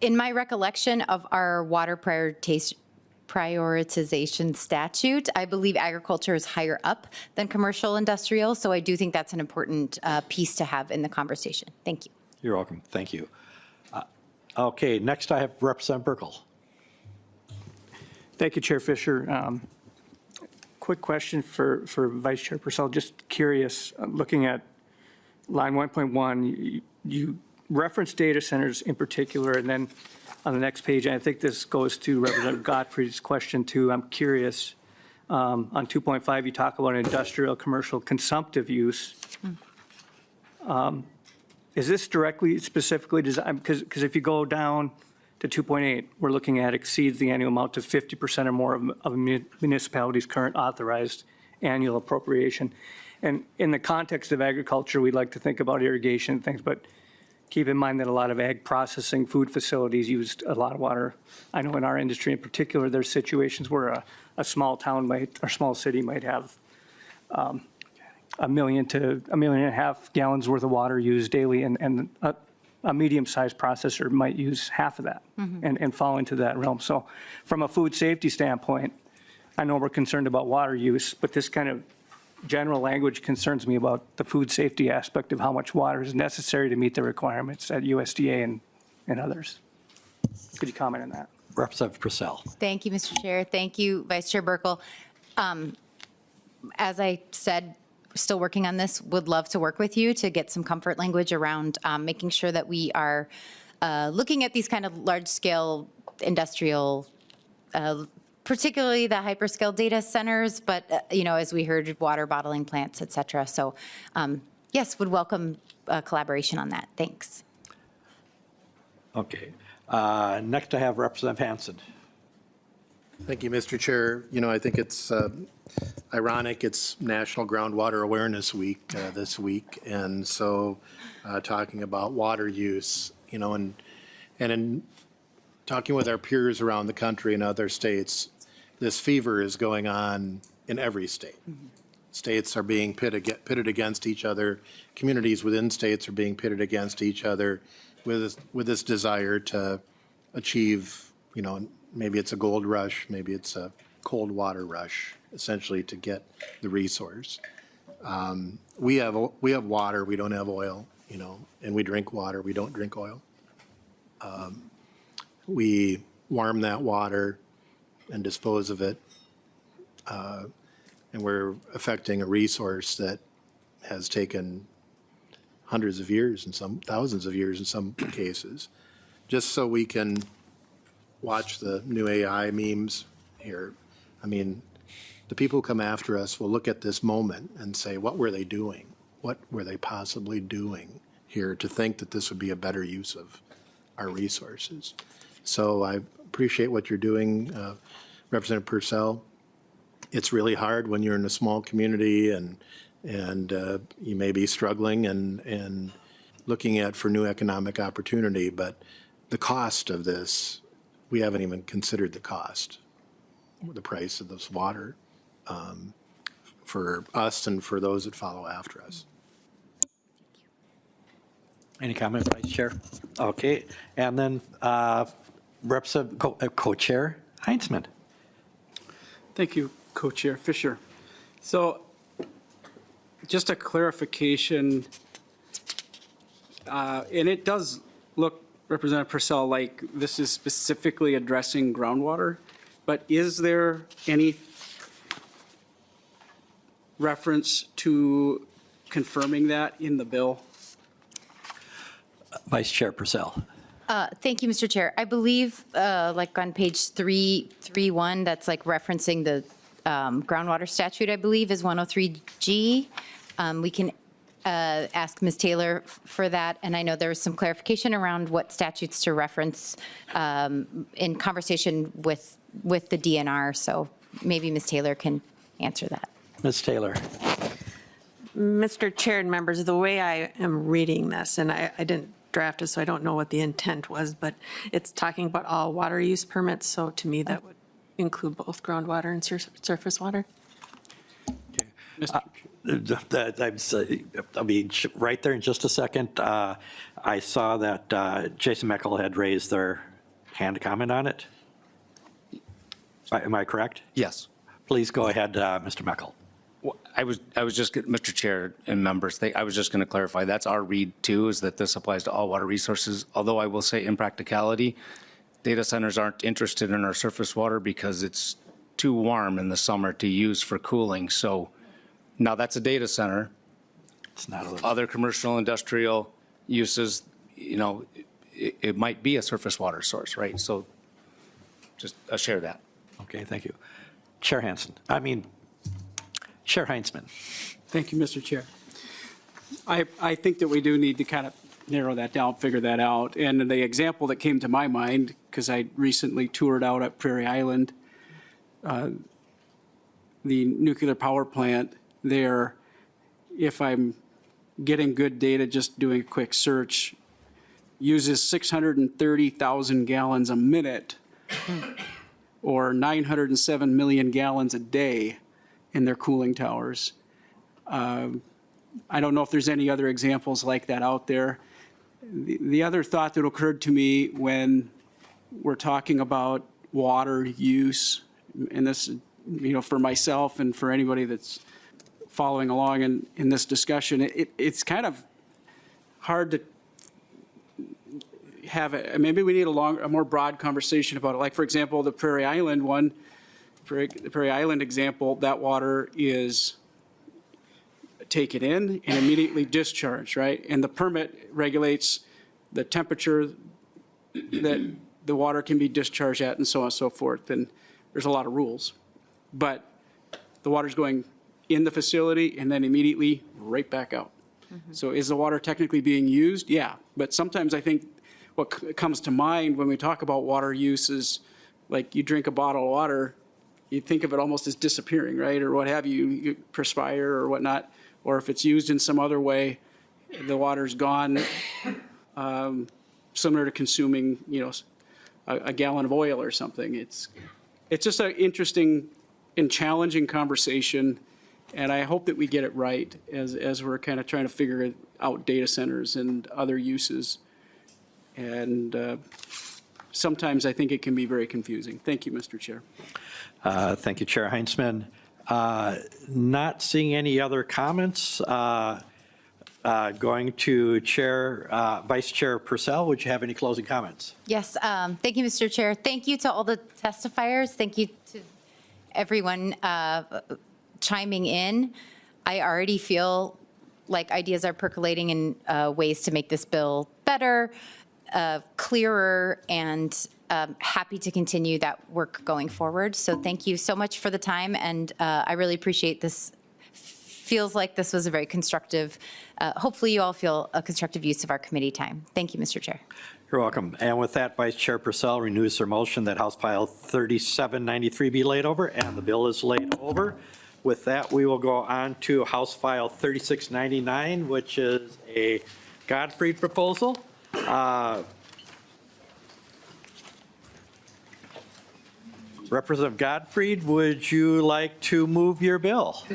In my recollection of our water prioritization statute, I believe agriculture is higher up than commercial industrial, so I do think that's an important piece to have in the conversation. Thank you. You're welcome. Thank you. Okay, next I have Representative Burkle. Thank you, Chair Fisher. Quick question for Vice Chair Pursell. Just curious, looking at line 1.1, you reference data centers in particular, and then on the next page, and I think this goes to Representative Gottfried's question too. I'm curious, on 2.5, you talk about industrial, commercial, consumptive use. Is this directly, specifically designed, because if you go down to 2.8, we're looking at exceeds the annual amount to 50% or more of a municipality's current authorized annual appropriation. And in the context of agriculture, we like to think about irrigation and things, but keep in mind that a lot of ag processing food facilities used a lot of water. I know in our industry in particular, there's situations where a small town or small city might have 1 million to 1.5 million gallons worth of water used daily, and a medium-sized processor might use half of that and fall into that realm. So from a food safety standpoint, I know we're concerned about water use, but this kind of general language concerns me about the food safety aspect of how much water is necessary to meet the requirements at USDA and others. Could you comment on that? Representative Pursell. Thank you, Mr. Chair. Thank you, Vice Chair Burkle. As I said, still working on this, would love to work with you to get some comfort language around making sure that we are looking at these kind of large-scale industrial, particularly the hyperscale data centers, but, as we heard, water bottling plants, et cetera. So, yes, would welcome collaboration on that. Thanks. Okay. Next, I have Representative Hanson. Thank you, Mr. Chair. I think it's ironic, it's National Groundwater Awareness Week this week, and so talking about water use, and in talking with our peers around the country and other states, this fever is going on in every state. States are being pitted against each other. Communities within states are being pitted against each other with this desire to achieve, maybe it's a gold rush, maybe it's a cold water rush, essentially to get the resource. We have water, we don't have oil, and we drink water, we don't drink oil. We warm that water and dispose of it, and we're affecting a resource that has taken hundreds of years and some thousands of years in some cases, just so we can watch the new AI memes here. I mean, the people who come after us will look at this moment and say, what were they doing? What were they possibly doing here to think that this would be a better use of our resources? So I appreciate what you're doing, Representative Pursell. It's really hard when you're in a small community and you may be struggling and looking at for new economic opportunity, but the cost of this, we haven't even considered the cost, the price of this water for us and for those that follow after us. Any comment, Vice Chair? Okay, and then Representative Co-Chair Heinzman. Thank you, Co-Chair Fisher. So just a clarification, and it does look, Representative Pursell, like this is specifically addressing groundwater, but is there any reference to confirming that in the bill? Vice Chair Pursell. Thank you, Mr. Chair. I believe, like on page 331, that's like referencing the groundwater statute, I believe, is 103G. We can ask Ms. Taylor for that, and I know there was some clarification around what statutes to reference in conversation with the DNR, so maybe Ms. Taylor can answer that. Ms. Taylor. Mr. Chair and members, the way I am reading this, and I didn't draft it, so I don't know what the intent was, but it's talking about all water use permits, so to me, that would include both groundwater and surface water. I'll be right there in just a second. I saw that Jason Meckel had raised their hand to comment on it. Am I correct? Yes. Please go ahead, Mr. Meckel. I was just, Mr. Chair and members, I was just going to clarify, that's our read too, is that this applies to all water resources. Although I will say in practicality, data centers aren't interested in our surface water because it's too warm in the summer to use for cooling. So now that's a data center. It's not other commercial industrial uses, it might be a surface water source, right? So just share that. Okay, thank you. Chair Heinzman. Thank you, Mr. Chair. I think that we do need to kind of narrow that down, figure that out. And the example that came to my mind, because I recently toured out at Prairie Island, the nuclear power plant there, if I'm getting good data, just doing a quick search, uses 630,000 gallons a minute or 907 million gallons a day in their cooling towers. I don't know if there's any other examples like that out there. The other thought that occurred to me when we're talking about water use, and this for myself and for anybody that's following along in this discussion, it's kind of hard to have it. Maybe we need a more broad conversation about it. Like, for example, the Prairie Island one, the Prairie Island example, that water is taken in and immediately discharged, right? And the permit regulates the temperature that the water can be discharged at and so on and so forth. And there's a lot of rules. But the water's going in the facility and then immediately right back out. So is the water technically being used? Yeah. But sometimes I think what comes to mind when we talk about water use is like you drink a bottle of water, you think of it almost as disappearing, right? Or what have you, you perspire or whatnot. Or if it's used in some other way, the water's gone, similar to consuming, a gallon of oil or something. It's just an interesting and challenging conversation, and I hope that we get it right as we're kind of trying to figure out data centers and other uses. And sometimes I think it can be very confusing. Thank you, Mr. Chair. Thank you, Chair Heinzman. Not seeing any other comments. Going to Vice Chair Pursell. Would you have any closing comments? Yes, thank you, Mr. Chair. Thank you to all the testifiers. Thank you to everyone chiming in. I already feel like ideas are percolating in ways to make this bill better, clearer, and happy to continue that work going forward. So thank you so much for the time, and I really appreciate this. Feels like this was a very constructive, hopefully you all feel a constructive use of our committee time. Thank you, Mr. Chair. You're welcome. And with that, Vice Chair Pursell renews her motion that House File 3793 be laid over, and the bill is laid over. With that, we will go on to House File 3699, which is a Gottfried proposal. Representative Gottfried, would you like to move your bill?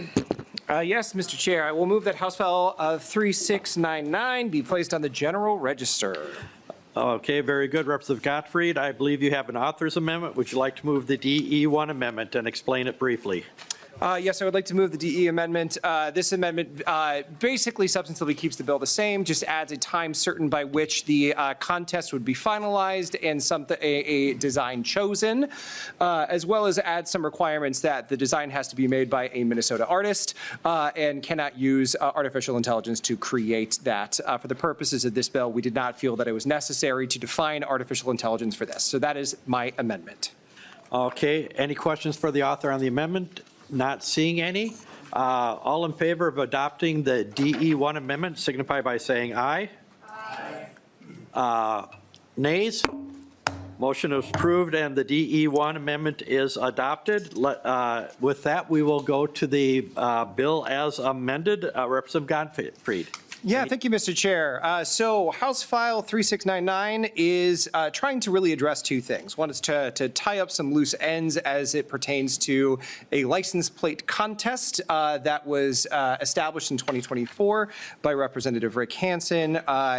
Yes, Mr. Chair, I will move that House File 3699 be placed on the general register. Okay, very good. Representative Gottfried, I believe you have an author's amendment. Would you like to move the DE1 amendment and explain it briefly? Yes, I would like to move the DE amendment. This amendment basically substantively keeps the bill the same, just adds a time certain by which the contest would be finalized and a design chosen, as well as add some requirements that the design has to be made by a Minnesota artist and cannot use artificial intelligence to create that. For the purposes of this bill, we did not feel that it was necessary to define artificial intelligence for this. So that is my amendment. Okay, any questions for the author on the amendment? Not seeing any. All in favor of adopting the DE1 amendment signify by saying aye. Aye. Nays? Motion is approved and the DE1 amendment is adopted. With that, we will go to the bill as amended. Representative Gottfried. Yeah, thank you, Mr. Chair. So House File 3699 is trying to really address two things. One is to tie up some loose ends as it pertains to a license plate contest that was established in 2024 by Representative Rick Hansen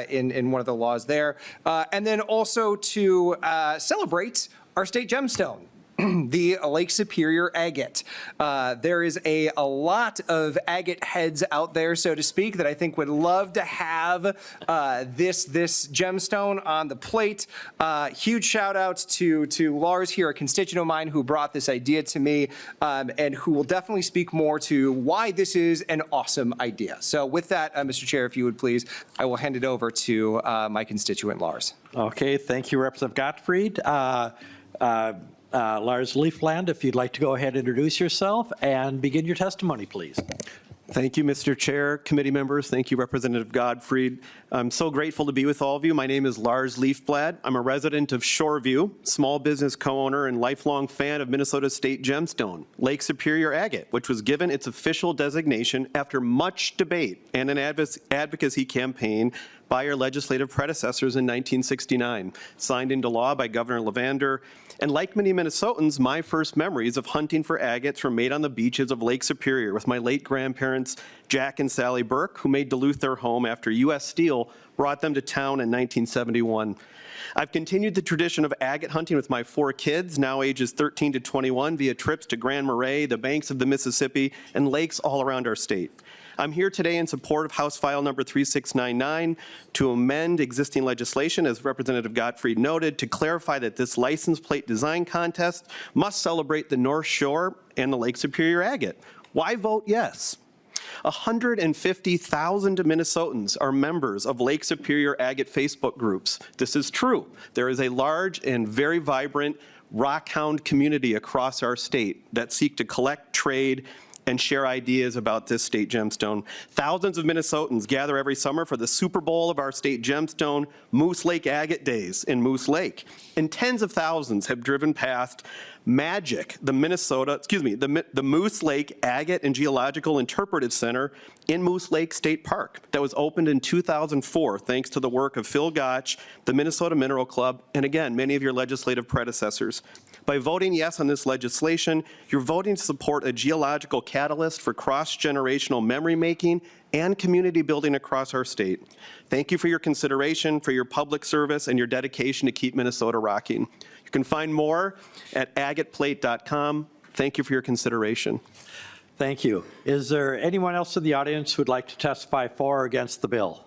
in one of the laws there. And then also to celebrate our state gemstone, the Lake Superior agate. There is a lot of agate heads out there, so to speak, that I think would love to have this gemstone on the plate. Huge shout outs to Lars here, a constituent of mine who brought this idea to me and who will definitely speak more to why this is an awesome idea. So with that, Mr. Chair, if you would please, I will hand it over to my constituent, Lars. Okay, thank you, Representative Gottfried. Lars Leafland, if you'd like to go ahead and introduce yourself and begin your testimony, please. Thank you, Mr. Chair, committee members. Thank you, Representative Gottfried. I'm so grateful to be with all of you. My name is Lars Leafblad. I'm a resident of Shoreview, small business co-owner and lifelong fan of Minnesota State gemstone, Lake Superior agate, which was given its official designation after much debate and an advocacy campaign by your legislative predecessors in 1969, signed into law by Governor Levander. And like many Minnesotans, my first memories of hunting for agates were made on the beaches of Lake Superior with my late grandparents, Jack and Sally Burke, who made Duluth their home after U.S. Steel brought them to town in 1971. I've continued the tradition of agate hunting with my 4 kids, now ages 13 to 21, via trips to Grand Marais, the banks of the Mississippi, and lakes all around our state. I'm here today in support of House File number 3699 to amend existing legislation, as Representative Gottfried noted, to clarify that this license plate design contest must celebrate the North Shore and the Lake Superior agate. Why vote yes? 150,000 Minnesotans are members of Lake Superior agate Facebook groups. This is true. There is a large and very vibrant rockhound community across our state that seek to collect, trade, and share ideas about this state gemstone. Thousands of Minnesotans gather every summer for the Super Bowl of our state gemstone, Moose Lake Agate Days in Moose Lake. And tens of thousands have driven past MAGIC, the Moose Lake Agate and Geological Interpretive Center in Moose Lake State Park that was opened in 2004 thanks to the work of Phil Gotch, the Minnesota Mineral Club, and again, many of your legislative predecessors. By voting yes on this legislation, you're voting to support a geological catalyst for cross-generational memory making and community building across our state. Thank you for your consideration, for your public service, and your dedication to keep Minnesota rocking. You can find more at agateplate.com. Thank you for your consideration. Thank you. Is there anyone else in the audience who would like to testify for or against the bill?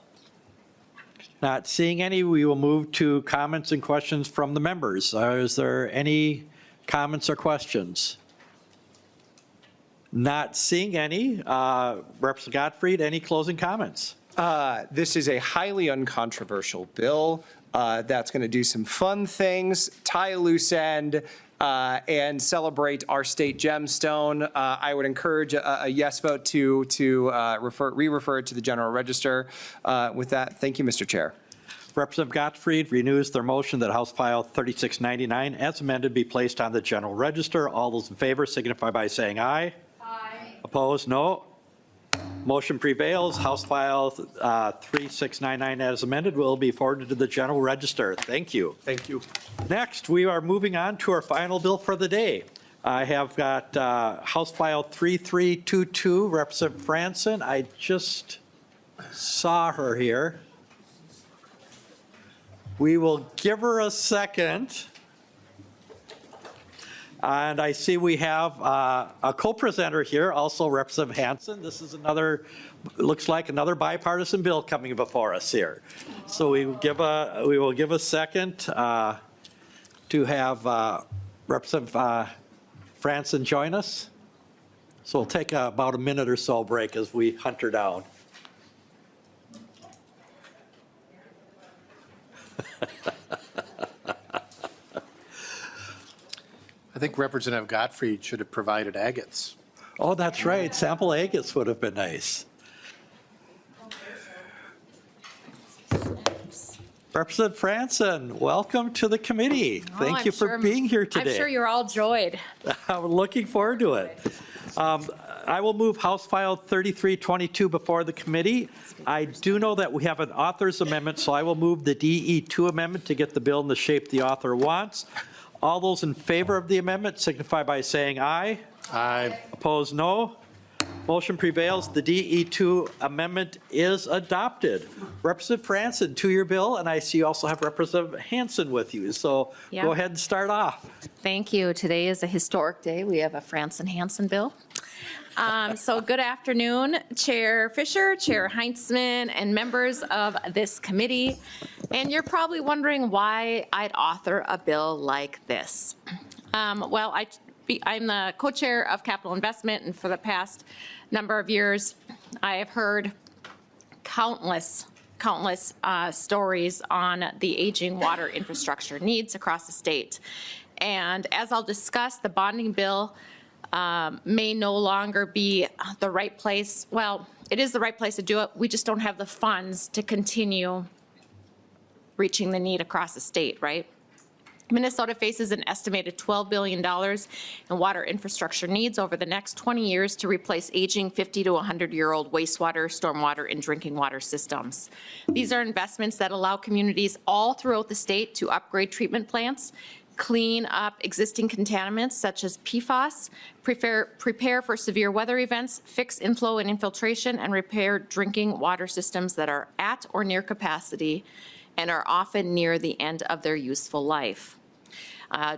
Not seeing any, we will move to comments and questions from the members. Is there any comments or questions? Not seeing any. Representative Gottfried, any closing comments? This is a highly uncontroversial bill that's going to do some fun things, tie a loose end, and celebrate our state gemstone. I would encourage a yes vote to re-refer it to the General Register. With that, thank you, Mr. Chair. Representative Gottfried renews their motion that House File 3699 as amended be placed on the General Register. All those in favor signify by saying aye. Aye. Opposed, no. Motion prevails. House File 3699 as amended will be forwarded to the General Register. Thank you. Thank you. Next, we are moving on to our final bill for the day. I have got House File 3322, Representative Franson. I just saw her here. We will give her a second. And I see we have a co-presenter here, also Representative Hansen. This is another, looks like another bipartisan bill coming before us here. So we will give a second to have Representative Franson join us. So we'll take about a minute or so break as we hunt her down. I think Representative Gottfried should have provided agates. Oh, that's right. Sample agates would have been nice. Representative Franson, welcome to the committee. Thank you for being here today. I'm sure you're all joyed. I'm looking forward to it. I will move House File 3322 before the committee. I do know that we have an author's amendment, so I will move the DE2 amendment to get the bill in the shape the author wants. All those in favor of the amendment signify by saying aye. Aye. Opposed, no. Motion prevails. The DE2 amendment is adopted. Representative Franson, to your bill, and I see you also have Representative Hansen with you. So go ahead and start off. Thank you. Today is a historic day. We have a Franson-Hansen bill. So good afternoon, Chair Fisher, Chair Heintzman, and members of this committee. And you're probably wondering why I'd author a bill like this. Well, I'm the co-chair of capital investment, and for the past number of years, I have heard countless stories on the aging water infrastructure needs across the state. And as I'll discuss, the bonding bill may no longer be the right place. Well, it is the right place to do it. We just don't have the funds to continue reaching the need across the state, right? Minnesota faces an estimated $12 billion in water infrastructure needs over the next 20 years to replace aging 50 to 100-year-old wastewater, stormwater, and drinking water systems. These are investments that allow communities all throughout the state to upgrade treatment plants, clean up existing contaminants such as PFAS, prepare for severe weather events, fix inflow and infiltration, and repair drinking water systems that are at or near capacity and are often near the end of their useful life.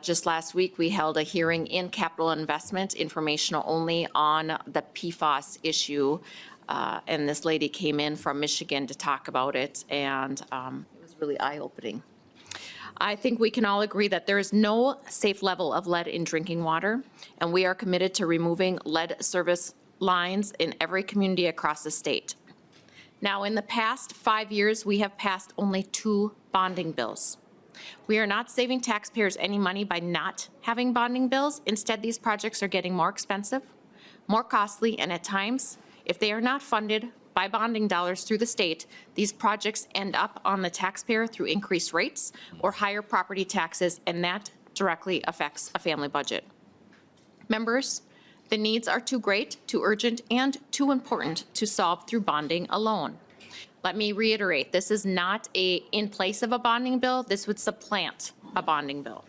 Just last week, we held a hearing in capital investment, informational only, on the PFAS issue. And this lady came in from Michigan to talk about it, and it was really eye-opening. I think we can all agree that there is no safe level of lead in drinking water, and we are committed to removing lead service lines in every community across the state. Now, in the past 5 years, we have passed only 2 bonding bills. We are not saving taxpayers any money by not having bonding bills. Instead, these projects are getting more expensive, more costly, and at times, if they are not funded by bonding dollars through the state, these projects end up on the taxpayer through increased rates or higher property taxes, and that directly affects a family budget. Members, the needs are too great, too urgent, and too important to solve through bonding alone. Let me reiterate, this is not in place of a bonding bill. This would supplant a bonding bill.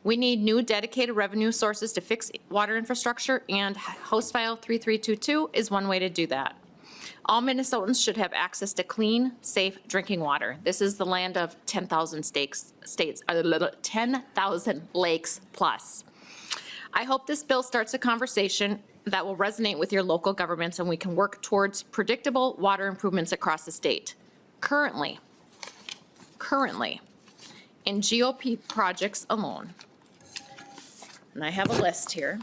We need new dedicated revenue sources to fix water infrastructure, and House File 3322 is one way to do that. All Minnesotans should have access to clean, safe drinking water. This is the land of 10,000 10,000 lakes plus. I hope this bill starts a conversation that will resonate with your local governments, and we can work towards predictable water improvements across the state. Currently, in GOP projects alone, and I have a list here,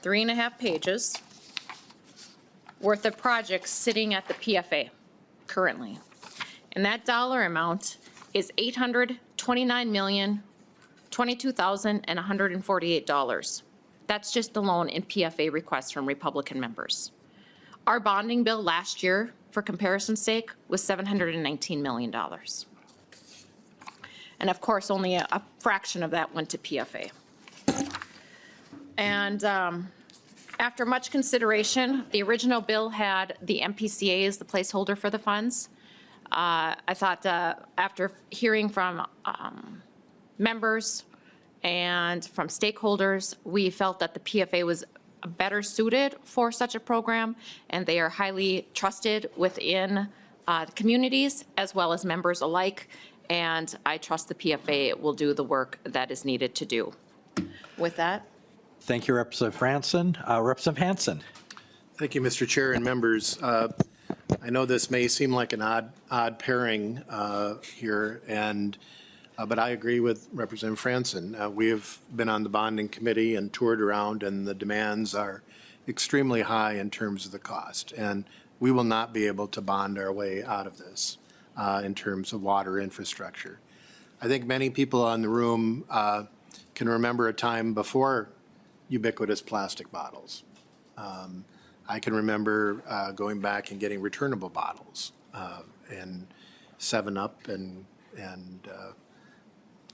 3.5 pages worth of projects sitting at the PFA currently. And that dollar amount is $829,022,148. That's just alone in PFA requests from Republican members. Our bonding bill last year, for comparison's sake, was $719 million. And of course, only a fraction of that went to PFA. And after much consideration, the original bill had the MPCA as the placeholder for the funds. I thought after hearing from members and from stakeholders, we felt that the PFA was better suited for such a program, and they are highly trusted within communities as well as members alike, and I trust the PFA will do the work that is needed to do. With that. Thank you, Representative Franson. Representative Hansen. Thank you, Mr. Chair and members. I know this may seem like an odd pairing here, but I agree with Representative Franson. We have been on the bonding committee and toured around, and the demands are extremely high in terms of the cost. And we will not be able to bond our way out of this in terms of water infrastructure. I think many people in the room can remember a time before ubiquitous plastic bottles. I can remember going back and getting returnable bottles and 7-Up and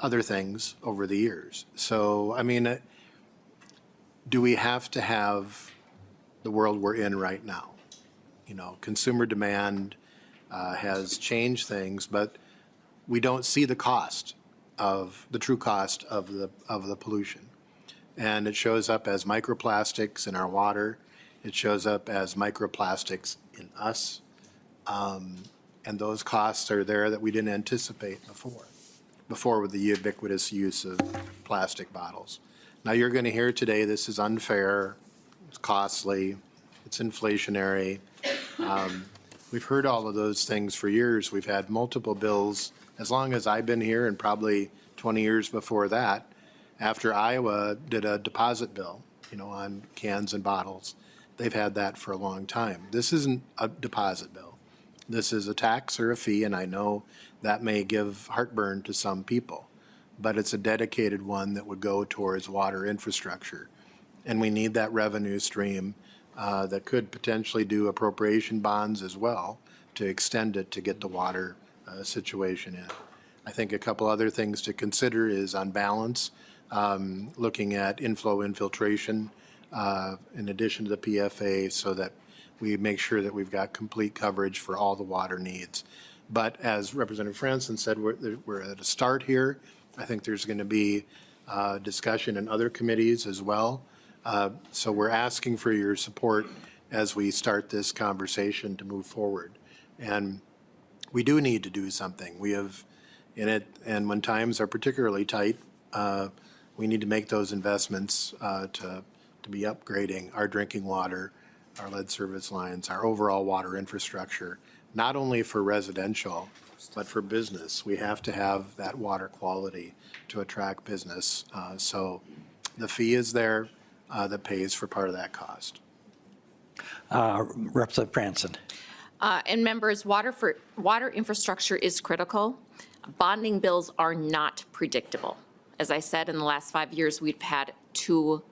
other things over the years. So, I mean, do we have to have the world we're in right now? You know, consumer demand has changed things, but we don't see the cost of the true cost of the pollution. And it shows up as microplastics in our water. It shows up as microplastics in us. And those costs are there that we didn't anticipate before with the ubiquitous use of plastic bottles. Now you're going to hear today this is unfair, it's costly, it's inflationary. We've heard all of those things for years. We've had multiple bills as long as I've been here, and probably 20 years before that, after Iowa did a deposit bill, you know, on cans and bottles. They've had that for a long time. This isn't a deposit bill. This is a tax or a fee, and I know that may give heartburn to some people, but it's a dedicated one that would go towards water infrastructure. And we need that revenue stream that could potentially do appropriation bonds as well to extend it to get the water situation in. I think a couple other things to consider is on balance, looking at inflow infiltration in addition to the PFA so that we make sure that we've got complete coverage for all the water needs. But as Representative Franson said, we're at a start here. I think there's going to be discussion in other committees as well. So we're asking for your support as we start this conversation to move forward. And we do need to do something. We have in it, and when times are particularly tight, we need to make those investments to be upgrading our drinking water, our lead service lines, our overall water infrastructure, not only for residential, but for business. We have to have that water quality to attract business. So the fee is there that pays for part of that cost. Representative Franson. And members, water infrastructure is critical. Bonding bills are not predictable. As I said, in the last 5 years, we've had 2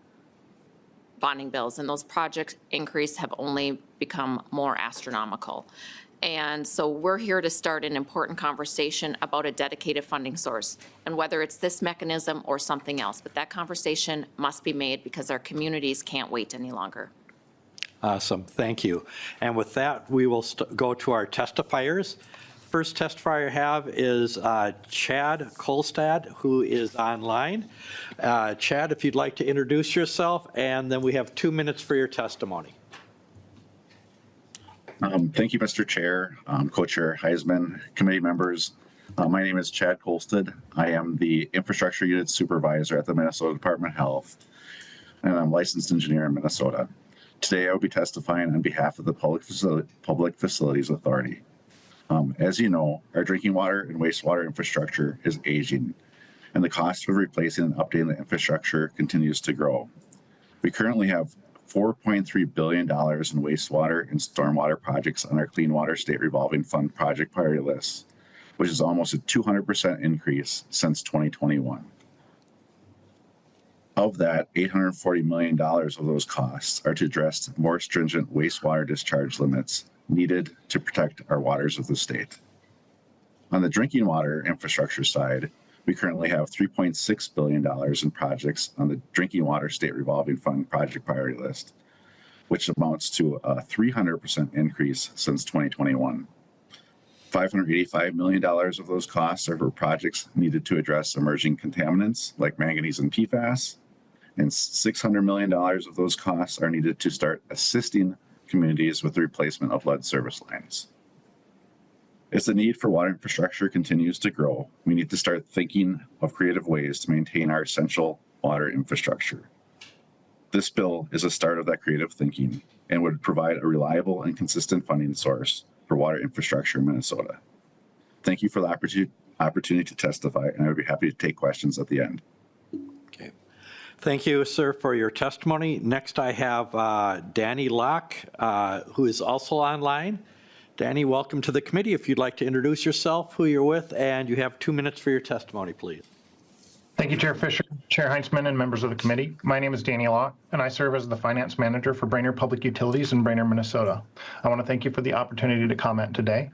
bonding bills, and those project increase have only become more astronomical. And so we're here to start an important conversation about a dedicated funding source, and whether it's this mechanism or something else. But that conversation must be made because our communities can't wait any longer. Awesome, thank you. And with that, we will go to our testifiers. First testifier I have is Chad Kolstad, who is online. Chad, if you'd like to introduce yourself, and then we have 2 minutes for your testimony. Thank you, Mr. Chair, Co-Chair Heisman, committee members. My name is Chad Kolstad. I am the Infrastructure Unit Supervisor at the Minnesota Department of Health, and I'm a licensed engineer in Minnesota. Today, I will be testifying on behalf of the Public Facilities Authority. As you know, our drinking water and wastewater infrastructure is aging, and the cost of replacing and updating the infrastructure continues to grow. We currently have $4.3 billion in wastewater and stormwater projects on our Clean Water State Revolving Fund project priority list, which is almost a 200% increase since 2021. Of that, $840 million of those costs are to address more stringent wastewater discharge limits needed to protect our waters of the state. On the drinking water infrastructure side, we currently have $3.6 billion in projects on the Drinking Water State Revolving Fund project priority list, which amounts to a 300% increase since 2021. $585 million of those costs are for projects needed to address emerging contaminants like manganese and PFAS, and $600 million of those costs are needed to start assisting communities with the replacement of lead service lines. As the need for water infrastructure continues to grow, we need to start thinking of creative ways to maintain our essential water infrastructure. This bill is a start of that creative thinking and would provide a reliable and consistent funding source for water infrastructure in Minnesota. Thank you for the opportunity to testify, and I would be happy to take questions at the end. Thank you, sir, for your testimony. Next, I have Danny Locke, who is also online. Danny, welcome to the committee. If you'd like to introduce yourself, who you're with, and you have 2 minutes for your testimony, please. Thank you, Chair Fisher, Chair Heinzman, and members of the committee. My name is Danny Locke, and I serve as the Finance Manager for Brainerd Public Utilities in Brainerd, Minnesota. I want to thank you for the opportunity to comment today.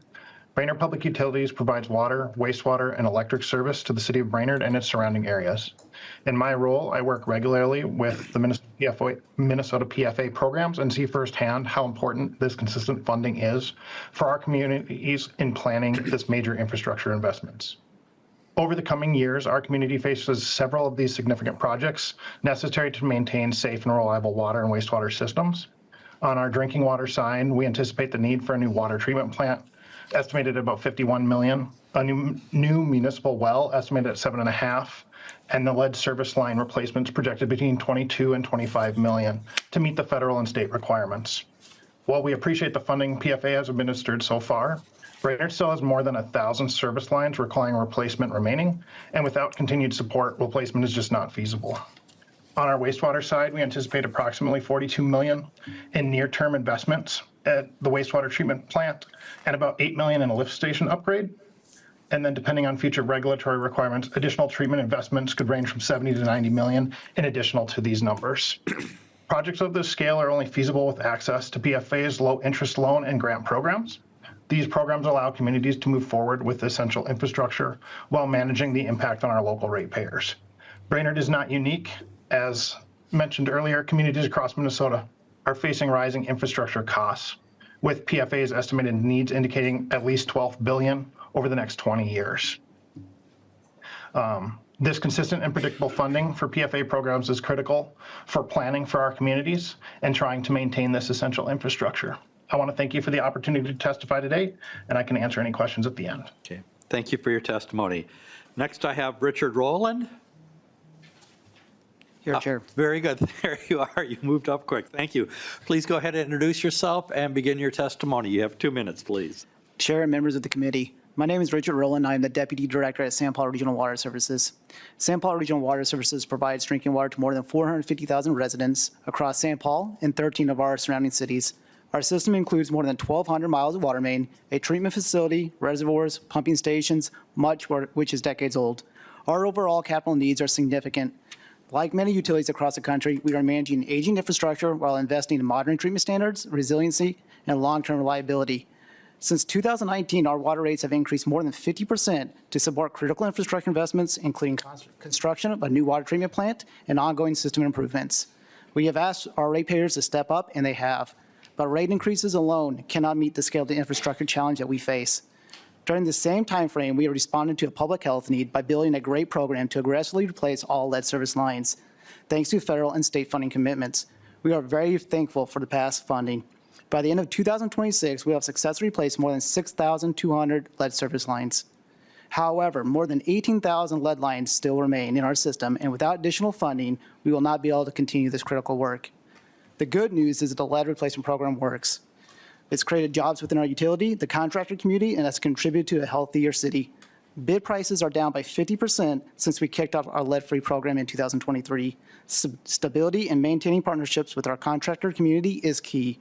Brainerd Public Utilities provides water, wastewater, and electric service to the city of Brainerd and its surrounding areas. In my role, I work regularly with the Minnesota PFA programs and see firsthand how important this consistent funding is for our communities in planning this major infrastructure investments. Over the coming years, our community faces several of these significant projects necessary to maintain safe and reliable water and wastewater systems. On our drinking water side, we anticipate the need for a new water treatment plant, estimated at about $51 million, a new municipal well estimated at $7.5, and the lead service line replacements projected between $22 and $25 million to meet the federal and state requirements. While we appreciate the funding PFA has administered so far, Brainerd still has more than 1,000 service lines requiring replacement remaining, and without continued support, replacement is just not feasible. On our wastewater side, we anticipate approximately $42 million in near-term investments at the wastewater treatment plant and about $8 million in a lift station upgrade. And then depending on future regulatory requirements, additional treatment investments could range from $70 to $90 million in additional to these numbers. Projects of this scale are only feasible with access to PFA's low interest loan and grant programs. These programs allow communities to move forward with essential infrastructure while managing the impact on our local ratepayers. Brainerd is not unique. As mentioned earlier, communities across Minnesota are facing rising infrastructure costs, with PFA's estimated needs indicating at least $12 billion over the next 20 years. This consistent and predictable funding for PFA programs is critical for planning for our communities and trying to maintain this essential infrastructure. I want to thank you for the opportunity to testify today, and I can answer any questions at the end. Okay, thank you for your testimony. Next, I have Richard Rowland. Here, Chair. Very good. There you are. You moved up quick. Thank you. Please go ahead and introduce yourself and begin your testimony. You have 2 minutes, please. Chair and members of the committee, my name is Richard Rowland. I am the Deputy Director at St. Paul Regional Water Services. St. Paul Regional Water Services provides drinking water to more than 450,000 residents across St. Paul and 13 of our surrounding cities. Our system includes more than 1,200 miles of water main, a treatment facility, reservoirs, pumping stations, much which is decades old. Our overall capital needs are significant. Like many utilities across the country, we are managing aging infrastructure while investing in modern treatment standards, resiliency, and long-term reliability. Since 2019, our water rates have increased more than 50% to support critical infrastructure investments, including construction of a new water treatment plant and ongoing system improvements. We have asked our ratepayers to step up, and they have. But rate increases alone cannot meet the scale of the infrastructure challenge that we face. During the same time frame, we responded to a public health need by building a great program to aggressively replace all lead service lines, thanks to federal and state funding commitments. We are very thankful for the past funding. By the end of 2026, we have successfully replaced more than 6,200 lead service lines. However, more than 18,000 lead lines still remain in our system, and without additional funding, we will not be able to continue this critical work. The good news is that the lead replacement program works. It's created jobs within our utility, the contractor community, and has contributed to a healthier city. Bid prices are down by 50% since we kicked off our lead-free program in 2023. Stability and maintaining partnerships with our contractor community is key.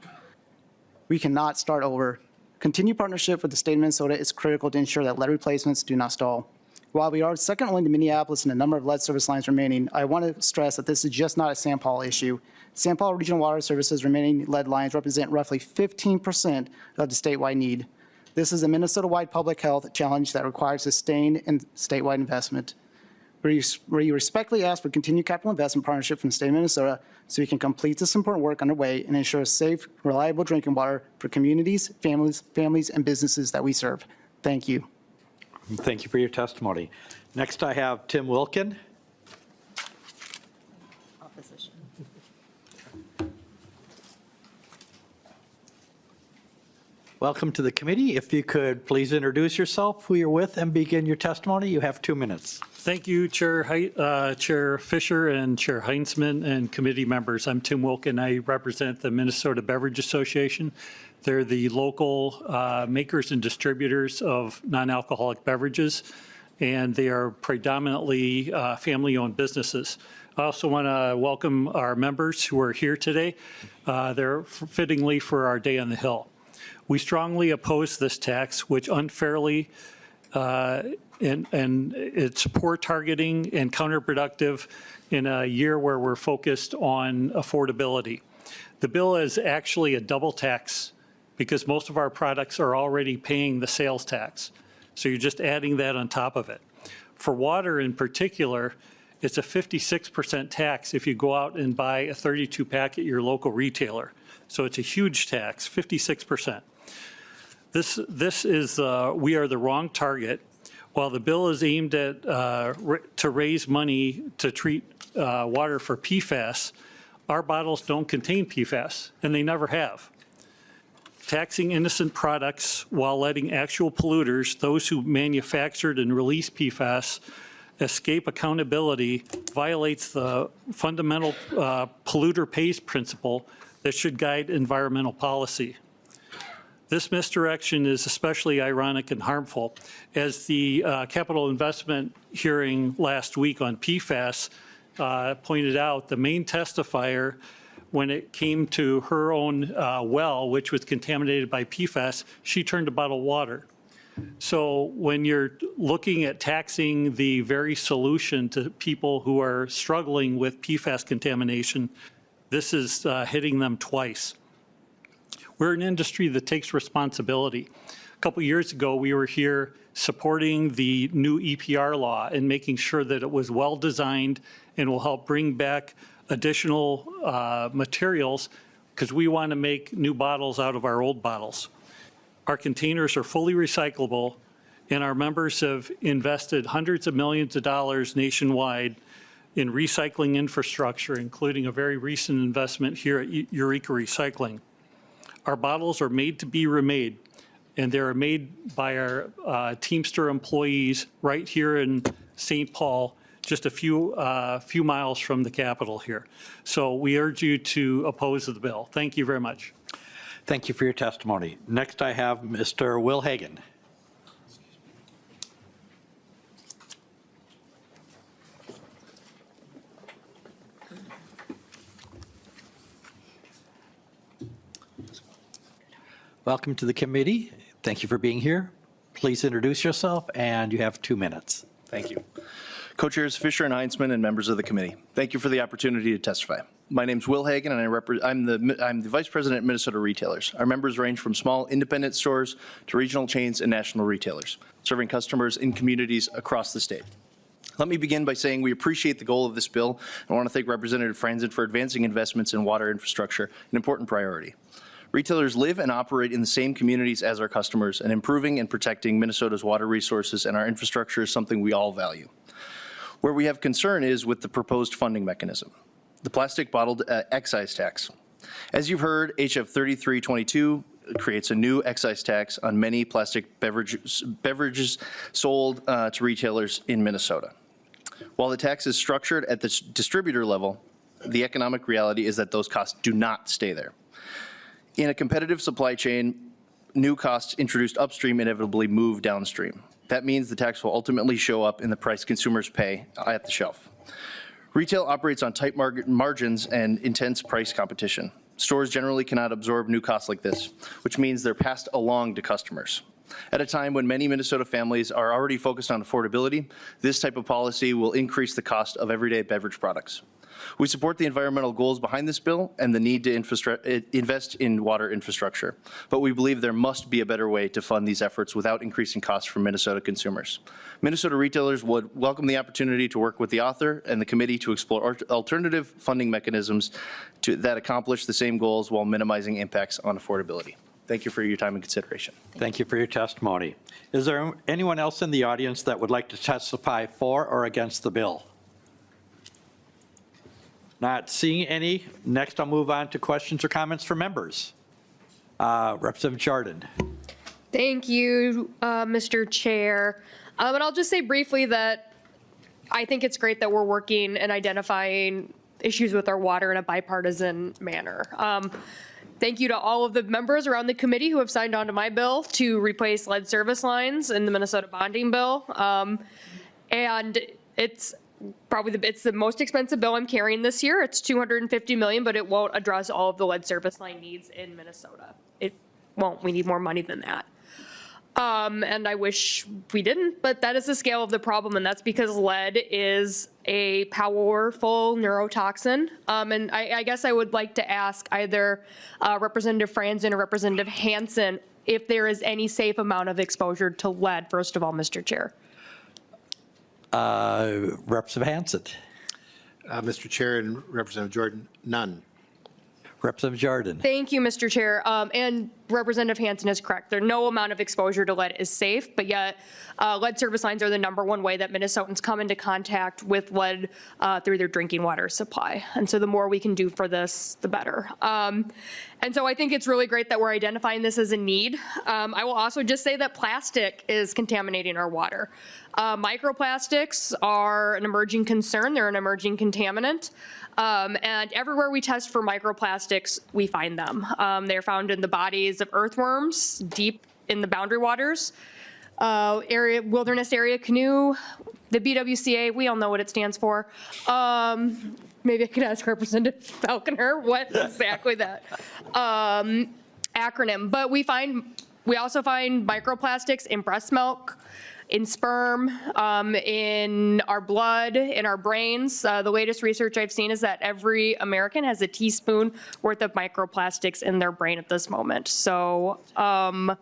We cannot start over. Continued partnership with the state of Minnesota is critical to ensure that lead replacements do not stall. While we are second only to Minneapolis in the number of lead service lines remaining, I want to stress that this is just not a St. Paul issue. St. Paul Regional Water Services remaining lead lines represent roughly 15% of the statewide need. This is a Minnesota-wide public health challenge that requires sustained and statewide investment. We respectfully ask for continued capital investment partnership from the state of Minnesota so we can complete this important work underway and ensure safe, reliable drinking water for communities, families, and businesses that we serve. Thank you. Thank you for your testimony. Next, I have Tim Wilkin. Opposition. Welcome to the committee. If you could please introduce yourself, who you're with, and begin your testimony. You have 2 minutes. Thank you, Chair Fisher and Chair Heinzman and committee members. I'm Tim Wilkin. I represent the Minnesota Beverage Association. They're the local makers and distributors of non-alcoholic beverages, and they are predominantly family-owned businesses. I also want to welcome our members who are here today. They're fittingly for our Day on the Hill. We strongly oppose this tax, which unfairly and it's poor targeting and counterproductive in a year where we're focused on affordability. The bill is actually a double tax because most of our products are already paying the sales tax. So you're just adding that on top of it. For water in particular, it's a 56% tax if you go out and buy a 32 pack at your local retailer. So it's a huge tax, 56%. This is, we are the wrong target. While the bill is aimed at to raise money to treat water for PFAS, our bottles don't contain PFAS, and they never have. Taxing innocent products while letting actual polluters, those who manufactured and released PFAS, escape accountability violates the fundamental polluter pays principle that should guide environmental policy. This misdirection is especially ironic and harmful, as the capital investment hearing last week on PFAS pointed out. The main testifier, when it came to her own well, which was contaminated by PFAS, she turned to bottled water. So when you're looking at taxing the very solution to people who are struggling with PFAS contamination, this is hitting them twice. We're an industry that takes responsibility. A couple years ago, we were here supporting the new EPR law and making sure that it was well-designed and will help bring back additional materials because we want to make new bottles out of our old bottles. Our containers are fully recyclable, and our members have invested hundreds of millions of dollars nationwide in recycling infrastructure, including a very recent investment here at Eureka Recycling. Our bottles are made to be remade, and they're made by our Teamster employees right here in St. Paul, just a few miles from the Capitol here. So we urge you to oppose the bill. Thank you very much. Thank you for your testimony. Next, I have Mr. Will Hagan. Welcome to the committee. Thank you for being here. Please introduce yourself, and you have 2 minutes. Thank you. Co-chairs Fisher and Heinzman and members of the committee, thank you for the opportunity to testify. My name's Will Hagan, and I'm the Vice President at Minnesota Retailers. Our members range from small independent stores to regional chains and national retailers, serving customers in communities across the state. Let me begin by saying we appreciate the goal of this bill. I want to thank Representative Franson for advancing investments in water infrastructure, an important priority. Retailers live and operate in the same communities as our customers, and improving and protecting Minnesota's water resources and our infrastructure is something we all value. Where we have concern is with the proposed funding mechanism, the plastic bottled excise tax. As you've heard, HF 3322 creates a new excise tax on many plastic beverages sold to retailers in Minnesota. While the tax is structured at the distributor level, the economic reality is that those costs do not stay there. In a competitive supply chain, new costs introduced upstream inevitably move downstream. That means the tax will ultimately show up in the price consumers pay at the shelf. Retail operates on tight margins and intense price competition. Stores generally cannot absorb new costs like this, which means they're passed along to customers. At a time when many Minnesota families are already focused on affordability, this type of policy will increase the cost of everyday beverage products. We support the environmental goals behind this bill and the need to invest in water infrastructure, but we believe there must be a better way to fund these efforts without increasing costs for Minnesota consumers. Minnesota retailers would welcome the opportunity to work with the author and the committee to explore alternative funding mechanisms that accomplish the same goals while minimizing impacts on affordability. Thank you for your time and consideration. Thank you for your testimony. Is there anyone else in the audience that would like to testify for or against the bill? Not seeing any. Next, I'll move on to questions or comments from members. Representative Jordan. Thank you, Mr. Chair. And I'll just say briefly that I think it's great that we're working and identifying issues with our water in a bipartisan manner. Thank you to all of the members around the committee who have signed on to my bill to replace lead service lines in the Minnesota bonding bill. And it's it's the most expensive bill I'm carrying this year. It's $250 million, but it won't address all of the lead service line needs in Minnesota. It won't. We need more money than that. And I wish we didn't, but that is the scale of the problem, and that's because lead is a powerful neurotoxin. And I guess I would like to ask either Representative Franson or Representative Hanson if there is any safe amount of exposure to lead, first of all, Mr. Chair. Representative Hanson. Mr. Chair and Representative Jordan, none. Representative Jordan. Thank you, Mr. Chair. And Representative Hanson is correct. There no amount of exposure to lead is safe, but yet lead service lines are the #1 way that Minnesotans come into contact with lead through their drinking water supply. And so the more we can do for this, the better. And so I think it's really great that we're identifying this as a need. I will also just say that plastic is contaminating our water. Microplastics are an emerging concern. They're an emerging contaminant. And everywhere we test for microplastics, we find them. They're found in the bodies of earthworms, deep in the boundary waters, wilderness area canoe, the BWCA, we all know what it stands for. Maybe I could ask Representative Falconer what exactly that acronym. But we also find microplastics in breast milk, in sperm, in our blood, in our brains. The latest research I've seen is that every American has a teaspoon worth of microplastics in their brain at this moment. So, and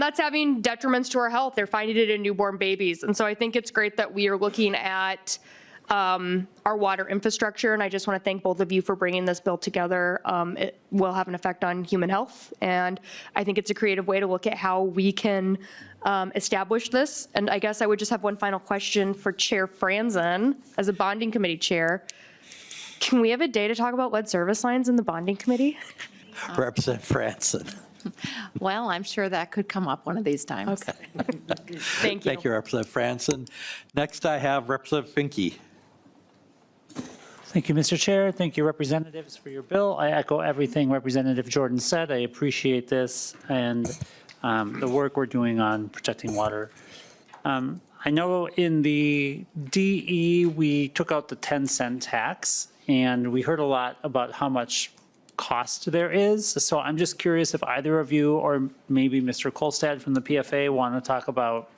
that's having detriments to our health. They're finding it in newborn babies. And so I think it's great that we are looking at our water infrastructure, and I just want to thank both of you for bringing this bill together. It will have an effect on human health, and I think it's a creative way to look at how we can establish this. And I guess I would just have one final question for Chair Franson, as a bonding committee chair. Can we have a day to talk about lead service lines in the bonding committee? Representative Franson. Well, I'm sure that could come up one of these times. Okay. Thank you. Thank you, Representative Franson. Next, I have Representative Finke. Thank you, Mr. Chair. Thank you, representatives, for your bill. I echo everything Representative Jordan said. I appreciate this and the work we're doing on protecting water. I know in the DE, we took out the 10-cent tax, and we heard a lot about how much cost there is. So I'm just curious if either of you, or maybe Mr. Kolstad from the PFA, want to talk about,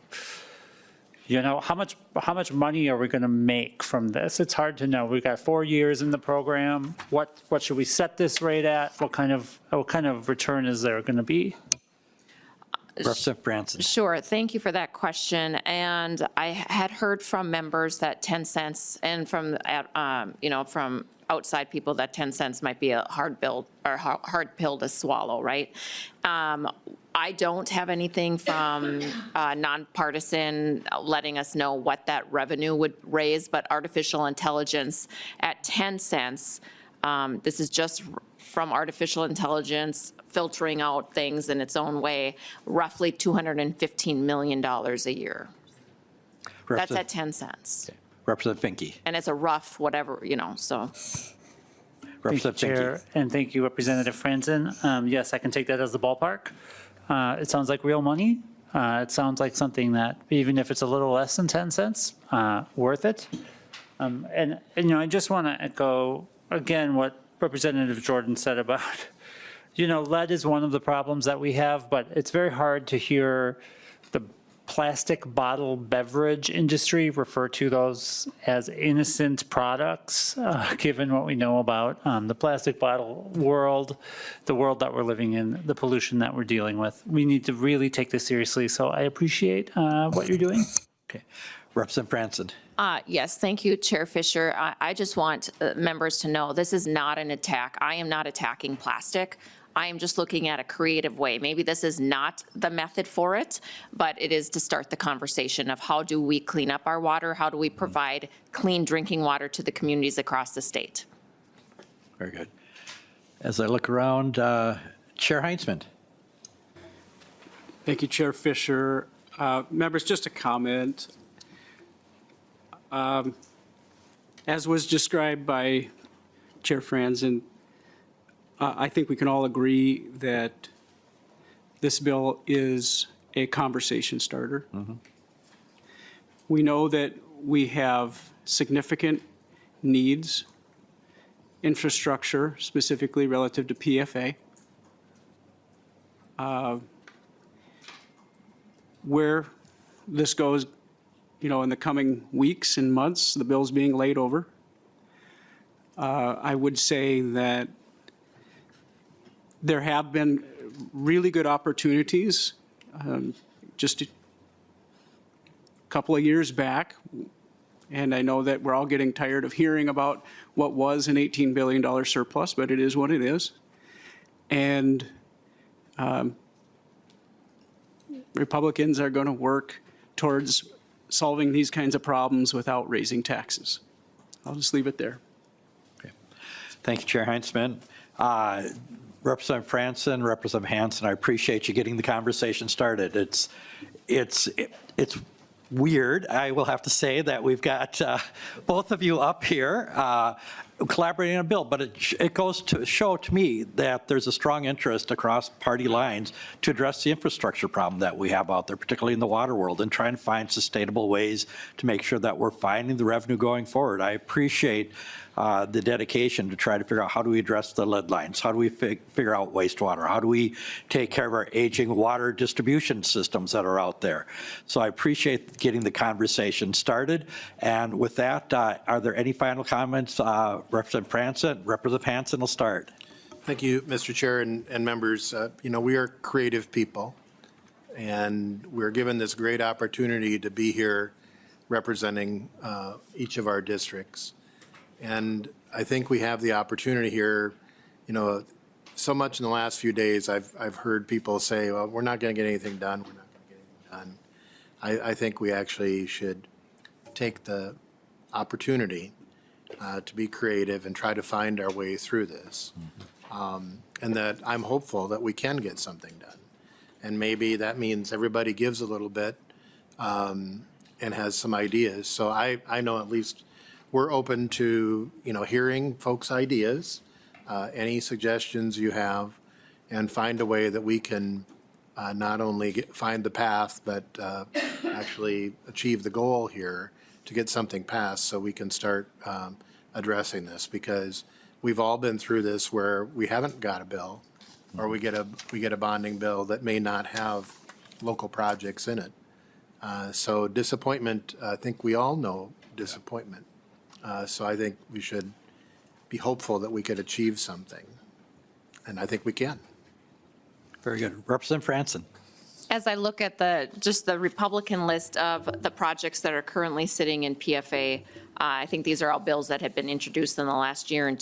you know, how much money are we going to make from this? It's hard to know. We've got 4 years in the program. What should we set this rate at? What kind of return is there going to be? Representative Franson. Sure, thank you for that question. And I had heard from members that 10 cents, and from, from outside people, that 10 cents might be a hard pill to swallow, right? I don't have anything from nonpartisan letting us know what that revenue would raise, but artificial intelligence at 10 cents, this is just from artificial intelligence filtering out things in its own way, roughly $215 million a year. That's at 10 cents. Okay. Representative Finke. And it's a rough whatever, so. Thank you, Chair, and thank you, Representative Franson. Yes, I can take that as the ballpark. It sounds like real money. It sounds like something that, even if it's a little less than 10 cents, worth it. And I just want to echo, again, what Representative Jordan said about, lead is one of the problems that we have, but it's very hard to hear the plastic bottle beverage industry refer to those as innocent products, given what we know about the plastic bottle world, the world that we're living in, the pollution that we're dealing with. We need to really take this seriously, so I appreciate what you're doing. Okay. Representative Franson. Yes, thank you, Chair Fisher. I just want members to know this is not an attack. I am not attacking plastic. I am just looking at a creative way. Maybe this is not the method for it, but it is to start the conversation of how do we clean up our water? How do we provide clean drinking water to the communities across the state? Very good. As I look around, Chair Heinzman. Thank you, Chair Fisher. Members, just a comment. As was described by Chair Franson, I think we can all agree that this bill is a conversation starter. Mm-hmm. We know that we have significant needs, infrastructure, specifically relative to PFA. Where this goes, in the coming weeks and months, the bill's being laid over. I would say that there have been really good opportunities just a couple of years back, and I know that we're all getting tired of hearing about what was an $18 billion surplus, but it is what it is. And Republicans are going to work towards solving these kinds of problems without raising taxes. I'll just leave it there. Okay. Thank you, Chair Heinzman. Representative Franson, Representative Hansen, I appreciate you getting the conversation started. It's weird, I will have to say, that we've got both of you up here. collaborating on a bill, but it goes to show to me that there's a strong interest across party lines to address the infrastructure problem that we have out there, particularly in the water world, and trying to find sustainable ways to make sure that we're finding the revenue going forward. I appreciate the dedication to try to figure out how do we address the lead lines, how do we figure out wastewater, how do we take care of our aging water distribution systems that are out there. So I appreciate getting the conversation started. And with that, are there any final comments? Representative Franson, Representative Hansen will start. Thank you, Mr. Chair and members. We are creative people, and we're given this great opportunity to be here representing each of our districts. And I think we have the opportunity here, so much in the last few days, I've heard people say, well, we're not going to get anything done, we're not going to get anything done. I think we actually should take the opportunity to be creative and try to find our way through this. And that I'm hopeful that we can get something done. And maybe that means everybody gives a little bit and has some ideas. So I know at least we're open to, hearing folks' ideas, any suggestions you have, and find a way that we can not only find the path, but actually achieve the goal here to get something passed so we can start addressing this, because we've all been through this where we haven't got a bill, or we get a bonding bill that may not have local projects in it. So disappointment, I think we all know disappointment. So I think we should be hopeful that we could achieve something, and I think we can. Very good. Representative Franson. As I look at just the Republican list of the projects that are currently sitting in PFA, I think these are all bills that have been introduced in the last year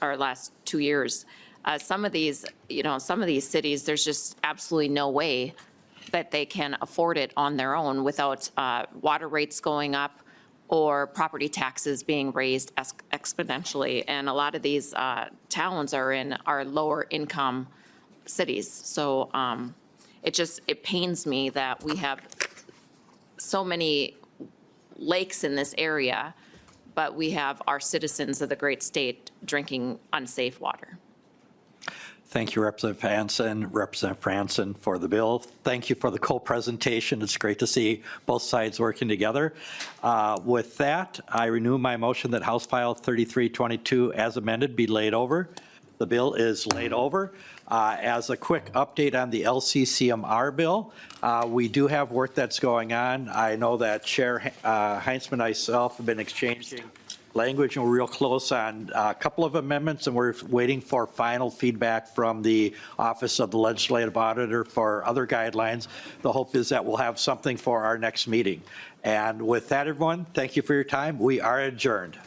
or last 2 years. Some of these cities, there's just absolutely no way that they can afford it on their own without water rates going up or property taxes being raised exponentially. And a lot of these towns are in our lower income cities. So it pains me that we have so many lakes in this area, but we have our citizens of the great state drinking unsafe water. Thank you, Representative Hansen, Representative Franson, for the bill. Thank you for the co-presentation. It's great to see both sides working together. With that, I renew my motion that House File 3322 as amended be laid over. The bill is laid over. As a quick update on the LCCMR bill, we do have work that's going on. I know that Chair Heinzman and myself have been exchanging language, and we're real close on a couple of amendments, and we're waiting for final feedback from the Office of the Legislative Auditor for other guidelines. The hope is that we'll have something for our next meeting. And with that, everyone, thank you for your time. We are adjourned.